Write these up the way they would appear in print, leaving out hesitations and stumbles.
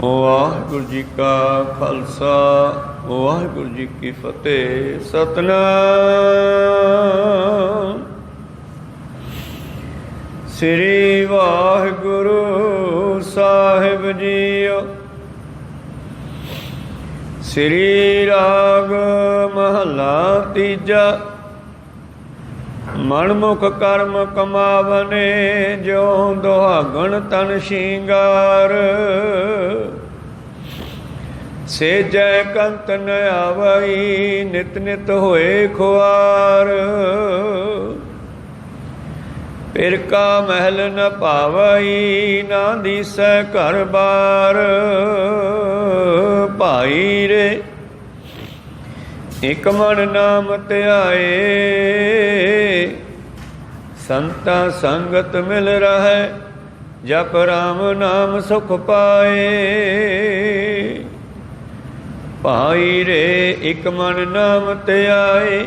ਵਾਹਿਗੁਰੂ ਜੀ ਕਾ ਖਾਲਸਾ ਵਾਹਿਗੁਰੂ ਜੀ ਕੀ ਫਤਿਹ। ਸਤਨਾਮ ਸ੍ਰੀ ਵਾਹਿਗੁਰੂ ਸਾਹਿਬ ਜੀਓ। ਸ੍ਰੀ ਰਾਗ ਮਹਲਾ ਤੀਜਾ। ਮਨਮੁਖ ਕਰਮ ਕਮਾਵਨੇ ਜਿਉ ਦੁਹਾਗਣ ਤਨ ਸ਼ਿੰਗਾਰ। ਸੇਜੈ ਕੰਤ ਨ ਆਵਈ ਨਿਤ ਨਿਤ ਹੋਏ ਖੁਆਰ। ਪਿਰ ਕਾ ਮਹਿਲ ਨ ਭਾਵਈ ਨਾ ਦੀਸੈ ਘਰ ਬਾਰ। ਭਾਈ ਰੇ ਇਕ ਮਨ ਨਾਮ ਧਿਆਏ ਸੰਤਾ ਸੰਗਤ ਮਿਲ ਰਹੈ। ਜਪ ਰਾਮ ਨਾਮ ਸੁਖ ਪਾਏ। ਭਾਈ ਰੇ ਇਕ ਮਨ ਨਾਮ ਧਿਆਏ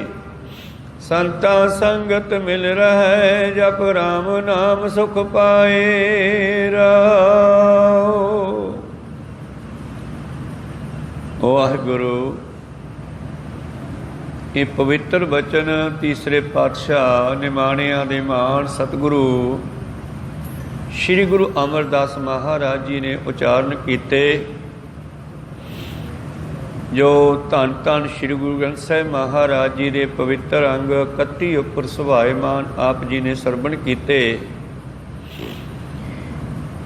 ਸੰਤਾ ਸੰਗਤ ਮਿਲ ਰਹੈ। ਜਪ ਰਾਮ ਨਾਮ ਸੁਖ ਪਾਏ। ਰਾਉ ਵਾਹਿਗੁਰੂ। ਇਹ ਪਵਿੱਤਰ ਬਚਨ ਤੀਸਰੇ ਪਾਤਸ਼ਾਹ ਨਿਮਾਣਿਆਂ ਦੇ ਮਾਣ ਸਤਿਗੁਰੂ ਸ੍ਰੀ ਗੁਰੂ ਅਮਰਦਾਸ ਮਹਾਰਾਜ ਜੀ ਨੇ ਉਚਾਰਨ ਕੀਤੇ, ਜੋ ਧੰਨ ਧੰਨ ਸ੍ਰੀ ਗੁਰੂ ਗ੍ਰੰਥ ਸਾਹਿਬ ਮਹਾਰਾਜ ਜੀ ਦੇ ਪਵਿੱਤਰ ਅੰਗ 31 ਉੱਪਰ ਸੁਭਾਏਮਾਨ ਆਪ ਜੀ ਨੇ ਸਰਵਣ ਕੀਤੇ।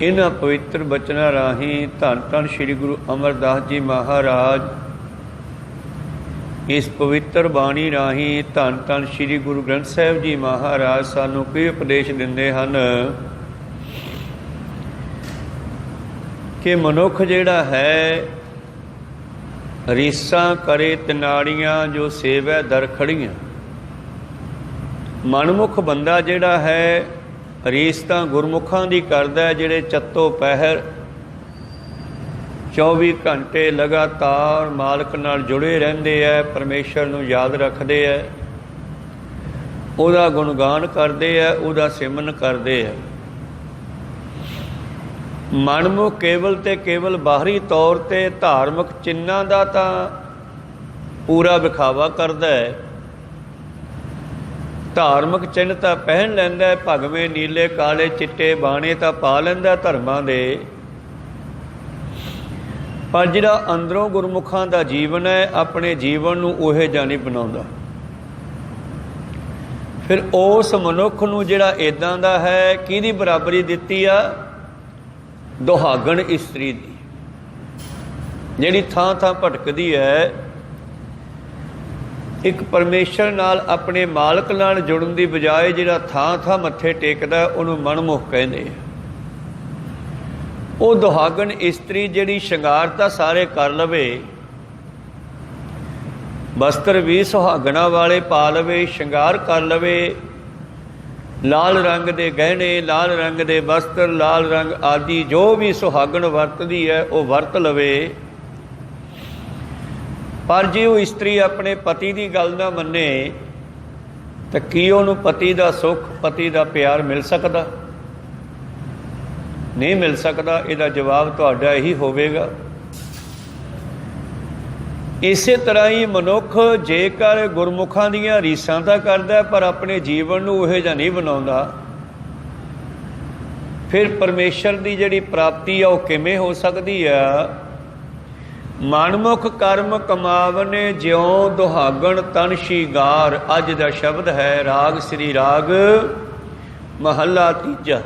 ਇਹਨਾਂ ਪਵਿੱਤਰ ਬਚਨਾਂ ਰਾਹੀਂ ਧੰਨ ਧੰਨ ਸ੍ਰੀ ਗੁਰੂ ਅਮਰਦਾਸ ਜੀ ਮਹਾਰਾਜ ਇਸ ਪਵਿੱਤਰ ਬਾਣੀ ਰਾਹੀਂ ਧੰਨ ਧੰਨ ਸ੍ਰੀ ਗੁਰੂ ਗ੍ਰੰਥ ਸਾਹਿਬ ਜੀ ਮਹਾਰਾਜ ਸਾਨੂੰ ਕੀ ਉਪਦੇਸ਼ ਦਿੰਦੇ ਹਨ ਕਿ ਮਨੁੱਖ ਜਿਹੜਾ ਹੈ ਰੀਸਾਂ ਕਰੇ ਤਿਨਾੜੀਆਂ ਜੋ ਸੇਵੈ ਦਰ ਖੜੀਆਂ। ਮਨਮੁਖ ਬੰਦਾ ਜਿਹੜਾ ਹੈ ਰੀਸ ਤਾਂ ਗੁਰਮੁਖਾਂ ਦੀ ਕਰਦਾ, ਜਿਹੜੇ ਚੱਤੋ ਪਹਿਰ 24 ਘੰਟੇ ਲਗਾਤਾਰ ਮਾਲਕ ਨਾਲ ਜੁੜੇ ਰਹਿੰਦੇ ਹੈ, ਪਰਮੇਸ਼ਰ ਨੂੰ ਯਾਦ ਰੱਖਦੇ ਹੈ, ਉਹਦਾ ਗੁਣਗਾਨ ਕਰਦੇ ਹੈ, ਉਹਦਾ ਸਿਮਰਨ ਕਰਦੇ ਹੈ। ਮਨਮੁਖ ਕੇਵਲ ਤੇ ਕੇਵਲ ਬਾਹਰੀ ਤੌਰ 'ਤੇ ਧਾਰਮਿਕ ਚਿੰਨ੍ਹਾਂ ਦਾ ਤਾਂ ਪੂਰਾ ਵਿਖਾਵਾ ਕਰਦਾ ਹੈ। ਧਾਰਮਿਕ ਚਿੰਨ੍ਹ ਤਾਂ ਪਹਿਨ ਲੈਂਦਾ ਹੈ, ਭਗਵੇਂ ਨੀਲੇ ਕਾਲੇ ਚਿੱਟੇ ਬਾਣੇ ਤਾਂ ਪਾ ਲੈਂਦਾ ਧਰਮਾਂ ਦੇ, ਪਰ ਜਿਹੜਾ ਅੰਦਰੋਂ ਗੁਰਮੁਖਾਂ ਦਾ ਜੀਵਨ ਹੈ ਆਪਣੇ ਜੀਵਨ ਨੂੰ ਉਹੇ ਜਿਹਾ ਨਹੀਂ ਬਣਾਉਂਦਾ। ਫਿਰ ਉਸ ਮਨੁੱਖ ਨੂੰ ਜਿਹੜਾ ਇੱਦਾਂ ਦਾ ਹੈ ਕਿਹਦੀ ਬਰਾਬਰੀ ਦਿੱਤੀ ਆ? ਦੁਹਾਗਣ ਇਸਤਰੀ ਦੀ, ਜਿਹੜੀ ਥਾਂ ਥਾਂ ਭਟਕਦੀ ਹੈ। ਇੱਕ ਪਰਮੇਸ਼ਰ ਨਾਲ ਆਪਣੇ ਮਾਲਕ ਨਾਲ ਜੁੜਨ ਦੀ ਬਜਾਏ ਜਿਹੜਾ ਥਾਂ ਥਾਂ ਮੱਥੇ ਟੇਕਦਾ ਉਹਨੂੰ ਮਨਮੁਖ ਕਹਿੰਦੇ ਆ। ਉਹ ਦੁਹਾਗਣ ਇਸਤਰੀ ਜਿਹੜੀ ਸ਼ਿੰਗਾਰ ਤਾਂ ਸਾਰੇ ਕਰ ਲਵੇ, ਬਸਤਰ ਵੀ ਸੁਹਾਗਣਾ ਵਾਲੇ ਪਾ ਲਵੇ, ਸ਼ਿੰਗਾਰ ਕਰ ਲਵੇ, ਲਾਲ ਰੰਗ ਦੇ ਗਹਿਣੇ, ਲਾਲ ਰੰਗ ਦੇ ਬਸਤਰ, ਲਾਲ ਰੰਗ ਆਦਿ ਜੋ ਵੀ ਸੁਹਾਗਣ ਵਰਤਦੀ ਹੈ ਉਹ ਵਰਤ ਲਵੇ, ਪਰ ਜੇ ਉਹ ਇਸਤਰੀ ਆਪਣੇ ਪਤੀ ਦੀ ਗੱਲ ਨਾ ਮੰਨੇ ਤਾਂ ਕੀ ਉਹਨੂੰ ਪਤੀ ਦਾ ਸੁੱਖ, ਪਤੀ ਦਾ ਪਿਆਰ ਮਿਲ ਸਕਦਾ? ਨਹੀਂ ਮਿਲ ਸਕਦਾ। ਇਹਦਾ ਜਵਾਬ ਤੁਹਾਡਾ ਇਹੀ ਹੋਵੇਗਾ। ਇਸੇ ਤਰ੍ਹਾਂ ਹੀ ਮਨੁੱਖ ਜੇਕਰ ਗੁਰਮੁਖਾਂ ਦੀਆਂ ਰੀਸਾਂ ਤਾਂ ਕਰਦਾ ਪਰ ਆਪਣੇ ਜੀਵਨ ਨੂੰ ਉਹੋ ਜਿਹਾ ਨਹੀਂ ਬਣਾਉਂਦਾ, ਫਿਰ ਪਰਮੇਸ਼ਰ ਦੀ ਜਿਹੜੀ ਪ੍ਰਾਪਤੀ ਆ ਉਹ ਕਿਵੇਂ ਹੋ ਸਕਦੀ ਆ? ਮਨਮੁਖ ਕਰਮ ਕਮਾਵਨੇ ਜਿਉ ਦੁਹਾਗਣ ਤਨ ਸ਼ਿੰਗਾਰ। ਅੱਜ ਦਾ ਸ਼ਬਦ ਹੈ ਰਾਗ ਸ੍ਰੀ ਰਾਗ ਮਹੱਲਾ ਤੀਜਾ।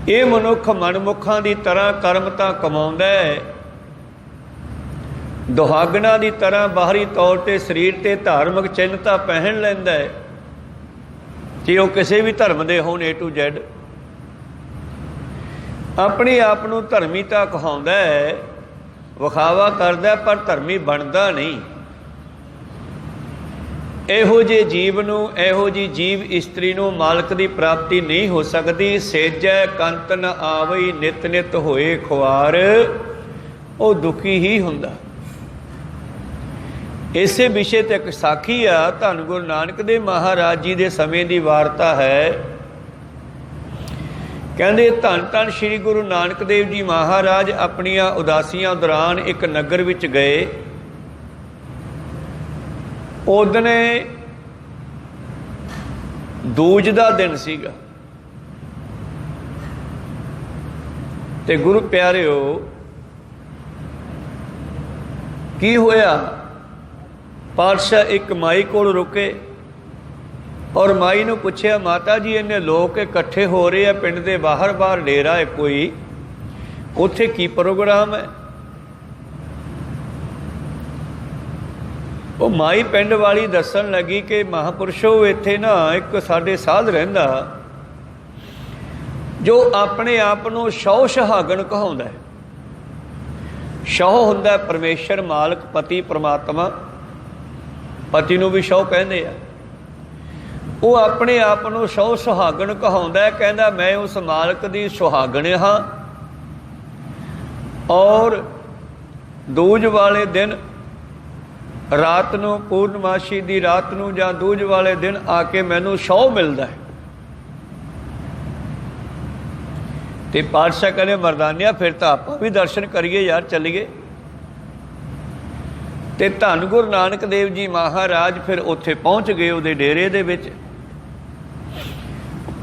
ਇਹ ਮਨੁੱਖ ਮਨਮੁਖਾਂ ਦੀ ਤਰ੍ਹਾਂ ਕਰਮ ਤਾਂ ਕਮਾਉਂਦਾ ਹੈ, ਦੁਹਾਗਣਾ ਦੀ ਤਰ੍ਹਾਂ ਬਾਹਰੀ ਤੌਰ 'ਤੇ ਸਰੀਰ 'ਤੇ ਧਾਰਮਿਕ ਚਿੰਨ੍ਹ ਤਾਂ ਪਹਿਨ ਲੈਂਦਾ ਹੈ, ਜੇ ਉਹ ਕਿਸੇ ਵੀ ਧਰਮ ਦੇ ਹੋਣ A to Z। ਆਪਣੇ ਆਪ ਨੂੰ ਧਰਮੀ ਤਾਂ ਕਹਾਉਂਦਾ ਹੈ, ਵਿਖਾਵਾ ਕਰਦਾ, ਪਰ ਧਰਮੀ ਬਣਦਾ ਨਹੀਂ। ਇਹੋ ਜਿਹੇ ਜੀਵ ਨੂੰ, ਇਹੋ ਜਿਹੀ ਜੀਵ ਇਸਤਰੀ ਨੂੰ ਮਾਲਕ ਦੀ ਪ੍ਰਾਪਤੀ ਨਹੀਂ ਹੋ ਸਕਦੀ। ਸੇਜੈ ਕੰਤ ਨ ਆਵਈ ਨਿਤ ਨਿਤ ਹੋਏ ਖੁਆਰ। ਉਹ ਦੁਖੀ ਹੀ ਹੁੰਦਾ। ਇਸੇ ਵਿਸ਼ੇ 'ਤੇ ਇੱਕ ਸਾਖੀ ਆ, ਧੰਨ ਗੁਰੂ ਨਾਨਕ ਦੇਵ ਮਹਾਰਾਜ ਜੀ ਦੇ ਸਮੇਂ ਦੀ ਵਾਰਤਾ ਹੈ ਕਹਿੰਦੇ ਧੰਨ ਧੰਨ ਸ਼੍ਰੀ ਗੁਰੂ ਨਾਨਕ ਦੇਵ ਜੀ ਮਹਾਰਾਜ ਆਪਣੀਆਂ ਉਦਾਸੀਆਂ ਦੌਰਾਨ ਇੱਕ ਨਗਰ ਵਿੱਚ ਗਏ। ਉਦਨੇ ਦੂਜ ਦਾ ਦਿਨ ਸੀਗਾ ਤੇ ਗੁਰੂ ਪਿਆਰਿਓ ਕੀ ਹੋਇਆ, ਪਾਤਸ਼ਾਹ ਇੱਕ ਮਾਈ ਕੋਲ ਰੁਕੇ ਔਰ ਮਾਈ ਨੂੰ ਪੁੱਛਿਆ, ਮਾਤਾ ਜੀ ਇੰਨੇ ਲੋਕ ਇਕੱਠੇ ਹੋ ਰਹੇ ਆ ਪਿੰਡ ਦੇ ਬਾਹਰ ਬਾਹਰ ਡੇਰਾ ਹੈ ਕੋਈ, ਉੱਥੇ ਕੀ ਪ੍ਰੋਗਰਾਮ ਹੈ? ਉਹ ਮਾਈ ਪਿੰਡ ਵਾਲੀ ਦੱਸਣ ਲੱਗੀ ਕਿ ਮਹਾਂਪੁਰਸ਼ੋ ਇੱਥੇ ਨਾ ਇੱਕ ਸਾਡੇ ਸਾਧ ਰਹਿੰਦਾ ਜੋ ਆਪਣੇ ਆਪ ਨੂੰ ਸ਼ੌ ਸੁਹਾਗਣ ਕਹਾਉਂਦਾ ਹੈ। ਸ਼ੌ ਹੁੰਦਾ ਪਰਮੇਸ਼ਰ ਮਾਲਕ ਪਤੀ ਪਰਮਾਤਮਾ, ਪਤੀ ਨੂੰ ਵੀ ਸ਼ੌ ਕਹਿੰਦੇ ਆ। ਉਹ ਆਪਣੇ ਆਪ ਨੂੰ ਸ਼ੌ ਸੁਹਾਗਣ ਕਹਾਉਂਦਾ, ਕਹਿੰਦਾ ਮੈਂ ਉਸ ਮਾਲਕ ਦੀ ਸੁਹਾਗਣ ਹਾਂ ਔਰ ਦੂਜ ਵਾਲੇ ਦਿਨ ਰਾਤ ਨੂੰ, ਪੂਰਨਮਾਸ਼ੀ ਦੀ ਰਾਤ ਨੂੰ ਜਾਂ ਦੂਜ ਵਾਲੇ ਦਿਨ ਆ ਕੇ ਮੈਨੂੰ ਸ਼ੌ ਮਿਲਦਾ ਹੈ। ਤੇ ਪਾਤਸ਼ਾਹ ਕਹਿੰਦੇ ਮਰਦਾਨਿਆ ਫਿਰ ਤਾਂ ਆਪਾਂ ਵੀ ਦਰਸ਼ਨ ਕਰੀਏ ਯਾਰ, ਚੱਲੀਏ। ਤੇ ਧੰਨ ਗੁਰੂ ਨਾਨਕ ਦੇਵ ਜੀ ਮਹਾਰਾਜ ਫਿਰ ਉੱਥੇ ਪਹੁੰਚ ਗਏ ਉਹਦੇ ਡੇਰੇ ਦੇ ਵਿੱਚ।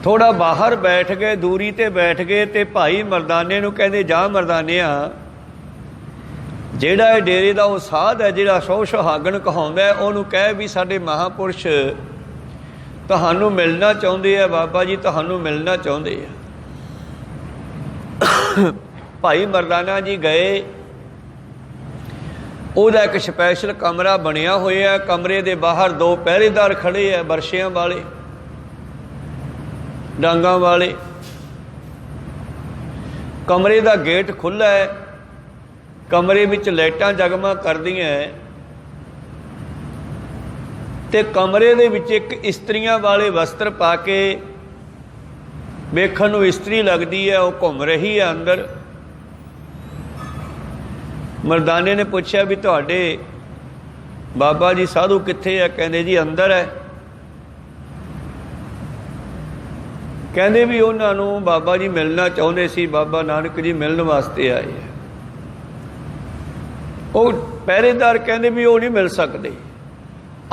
ਥੋੜਾ ਬਾਹਰ ਬੈਠ ਗਏ, ਦੂਰੀ ਤੇ ਬੈਠ ਗਏ ਤੇ ਭਾਈ ਮਰਦਾਨੇ ਨੂੰ ਕਹਿੰਦੇ ਜਾ ਮਰਦਾਨਿਆ, ਜਿਹੜਾ ਇਹ ਡੇਰੇ ਦਾ ਉਹ ਸਾਧ ਹੈ ਜਿਹੜਾ ਸ਼ੌ ਸੁਹਾਗਣ ਕਹਾਉਂਦਾ ਹੈ, ਉਹਨੂੰ ਕਹਿ ਵੀ ਸਾਡੇ ਮਹਾਂਪੁਰਸ਼ ਤੁਹਾਨੂੰ ਮਿਲਣਾ ਚਾਹੁੰਦੇ ਆ, ਬਾਬਾ ਜੀ ਤੁਹਾਨੂੰ ਮਿਲਣਾ ਚਾਹੁੰਦੇ ਆ। ਭਾਈ ਮਰਦਾਨਾ ਜੀ ਗਏ, ਉਹਦਾ ਇੱਕ ਸਪੈਸ਼ਲ ਕਮਰਾ ਬਣਿਆ ਹੋਇਆ, ਕਮਰੇ ਦੇ ਬਾਹਰ ਦੋ ਪਹਿਰੇਦਾਰ ਖੜੇ ਆ ਬਰਸ਼ਿਆਂ ਵਾਲੇ, ਡਾਂਗਾਂ ਵਾਲੇ। ਕਮਰੇ ਦਾ ਗੇਟ ਖੁੱਲ੍ਹਾ ਹੈ, ਕਮਰੇ ਵਿੱਚ ਲਾਈਟਾਂ ਜਗਮਗ ਕਰਦੀਆਂ ਤੇ ਕਮਰੇ ਦੇ ਵਿੱਚ ਇੱਕ ਇਸਤਰੀਆਂ ਵਾਲੇ ਵਸਤਰ ਪਾ ਕੇ ਵੇਖਣ ਨੂੰ ਇਸਤਰੀ ਲੱਗਦੀ ਹੈ, ਉਹ ਘੁੰਮ ਰਹੀ ਹੈ ਅੰਦਰ। ਮਰਦਾਨੇ ਨੇ ਪੁੱਛਿਆ ਵੀ ਤੁਹਾਡੇ ਬਾਬਾ ਜੀ ਸਾਧੂ ਕਿੱਥੇ ਹੈ? ਕਹਿੰਦੇ ਜੀ ਅੰਦਰ ਹੈ। ਕਹਿੰਦੇ ਵੀ ਉਹਨਾਂ ਨੂੰ ਬਾਬਾ ਜੀ ਮਿਲਣਾ ਚਾਹੁੰਦੇ ਸੀ, ਬਾਬਾ ਨਾਨਕ ਜੀ ਮਿਲਣ ਵਾਸਤੇ ਆਏ ਹੈ। ਉਹ ਪਹਿਰੇਦਾਰ ਕਹਿੰਦੇ ਵੀ ਉਹ ਨਹੀਂ ਮਿਲ ਸਕਦੇ,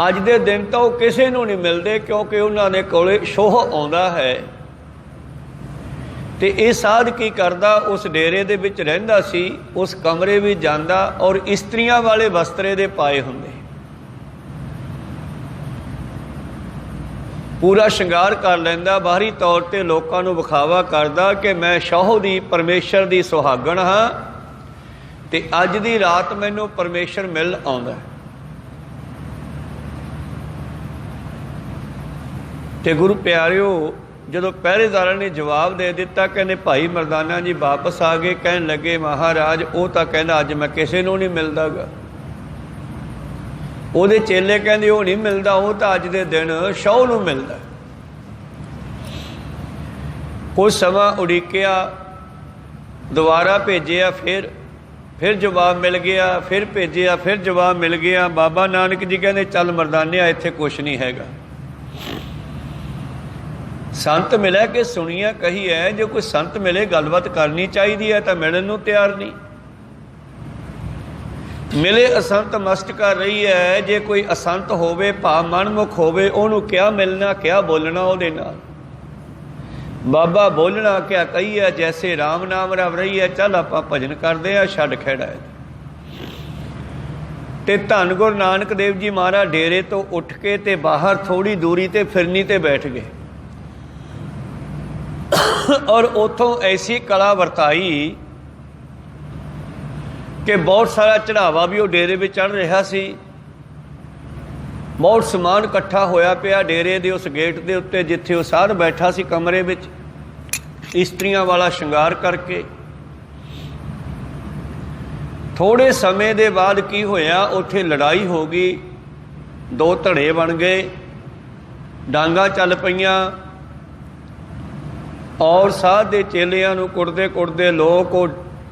ਅੱਜ ਦੇ ਦਿਨ ਤਾਂ ਉਹ ਕਿਸੇ ਨੂੰ ਨਹੀਂ ਮਿਲਦੇ ਕਿਉਂਕਿ ਉਹਨਾਂ ਦੇ ਕੋਲੇ ਸ਼ੋਹ ਆਉਂਦਾ ਹੈ। ਤੇ ਇਹ ਸਾਧ ਕੀ ਕਰਦਾ, ਉਸ ਡੇਰੇ ਦੇ ਵਿੱਚ ਰਹਿੰਦਾ ਸੀ, ਉਸ ਕਮਰੇ ਵਿੱਚ ਜਾਂਦਾ ਔਰ ਇਸਤਰੀਆਂ ਵਾਲੇ ਵਸਤਰੇ ਦੇ ਪਾਏ ਹੁੰਦੇ, ਪੂਰਾ ਸ਼ਿੰਗਾਰ ਕਰ ਲੈਂਦਾ, ਬਾਹਰੀ ਤੌਰ ਤੇ ਲੋਕਾਂ ਨੂੰ ਵਿਖਾਵਾ ਕਰਦਾ ਕਿ ਮੈਂ ਸ਼ੌਹ ਦੀ ਪਰਮੇਸ਼ਰ ਦੀ ਸੁਹਾਗਣ ਹਾਂ ਤੇ ਅੱਜ ਦੀ ਰਾਤ ਮੈਨੂੰ ਪਰਮੇਸ਼ਰ ਮਿਲ ਆਉਂਦਾ। ਤੇ ਗੁਰੂ ਪਿਆਰਿਓ ਜਦੋਂ ਪਹਿਰੇਦਾਰਾਂ ਨੇ ਜਵਾਬ ਦੇ ਦਿੱਤਾ, ਕਹਿੰਦੇ ਭਾਈ ਮਰਦਾਨਾ ਜੀ ਵਾਪਸ ਆ ਗਏ, ਕਹਿਣ ਲੱਗੇ ਮਹਾਰਾਜ ਉਹ ਤਾਂ ਕਹਿੰਦਾ ਅੱਜ ਮੈਂ ਕਿਸੇ ਨੂੰ ਨਹੀਂ ਮਿਲਦਾ ਗਾ। ਉਹਦੇ ਚੇਲੇ ਕਹਿੰਦੇ ਉਹ ਨਹੀਂ ਮਿਲਦਾ, ਉਹ ਤਾਂ ਅੱਜ ਦੇ ਦਿਨ ਸ਼ੌਹ ਨੂੰ ਮਿਲਦਾ। ਕੁਝ ਸਮਾਂ ਉਡੀਕਿਆ, ਦੁਬਾਰਾ ਭੇਜਿਆ, ਫਿਰ ਜਵਾਬ ਮਿਲ ਗਿਆ, ਫਿਰ ਭੇਜਿਆ, ਫਿਰ ਜਵਾਬ ਮਿਲ ਗਿਆ। ਬਾਬਾ ਨਾਨਕ ਜੀ ਕਹਿੰਦੇ ਚੱਲ ਮਰਦਾਨਿਆ ਇੱਥੇ ਕੁਛ ਨਹੀਂ ਹੈਗਾ। ਸੰਤ ਮਿਲਿਆ ਕਿ ਸੁਣੀਆ ਕਹੀ ਹੈ, ਜੇ ਕੋਈ ਸੰਤ ਮਿਲੇ ਗੱਲਬਾਤ ਕਰਨੀ ਚਾਹੀਦੀ ਹੈ ਤਾਂ ਮਿਲਣ ਨੂੰ ਤਿਆਰ ਨਹੀਂ। ਮਿਲੇ ਅਸੰਤ ਮਸਤ ਕਰ ਰਹੀ ਹੈ, ਜੇ ਕੋਈ ਅਸੰਤ ਹੋਵੇ ਭਾਵ ਮਨਮੁਖ ਹੋਵੇ ਉਹਨੂੰ ਕਿਆ ਮਿਲਣਾ ਕਿਆ ਬੋਲਣਾ ਉਹਦੇ ਨਾਲ। ਬਾਬਾ ਬੋਲਣਾ ਕਿਆ ਕਹੀ ਹੈ, ਜੈਸੇ ਰਾਮ ਨਾਮ ਰਵ ਰਹੀ ਹੈ, ਚੱਲ ਆਪਾਂ ਭਜਨ ਕਰਦੇ ਆ, ਛੱਡ ਖਹਿੜਾ ਹੈ। ਤੇ ਧੰਨ ਗੁਰੂ ਨਾਨਕ ਦੇਵ ਜੀ ਮਹਾਰਾਜ ਡੇਰੇ ਤੋਂ ਉੱਠ ਕੇ ਤੇ ਬਾਹਰ ਥੋੜੀ ਦੂਰੀ ਤੇ ਫਿਰਨੀ ਤੇ ਬੈਠ ਗਏ ਔਰ ਉੱਥੋਂ ਐਸੀ ਕਲਾ ਵਰਤਾਈ ਕਿ ਬਹੁਤ ਸਾਰਾ ਚੜਾਵਾ ਵੀ ਉਹ ਡੇਰੇ ਵਿੱਚ ਚੜ੍ਹ ਰਿਹਾ ਸੀ। ਬਹੁਤ ਸਮਾਨ ਇਕੱਠਾ ਹੋਇਆ ਪਿਆ ਡੇਰੇ ਦੇ ਉਸ ਗੇਟ ਦੇ ਉੱਤੇ ਜਿੱਥੇ ਉਹ ਸਾਧ ਬੈਠਾ ਸੀ ਕਮਰੇ ਵਿੱਚ, ਇਸਤਰੀਆਂ ਵਾਲਾ ਸ਼ਿੰਗਾਰ ਕਰਕੇ। ਥੋੜ੍ਹੇ ਸਮੇਂ ਦੇ ਬਾਅਦ ਕੀ ਹੋਇਆ, ਉੱਥੇ ਲੜਾਈ ਹੋ ਗਈ, ਦੋ ਧੜੇ ਬਣ ਗਏ, ਡਾਂਗਾਂ ਚੱਲ ਪਈਆਂ ਔਰ ਸਾਧ ਦੇ ਚੇਲਿਆਂ ਨੂੰ ਕੁੱਟਦੇ ਕੁੱਟਦੇ ਲੋਕ ਉਹ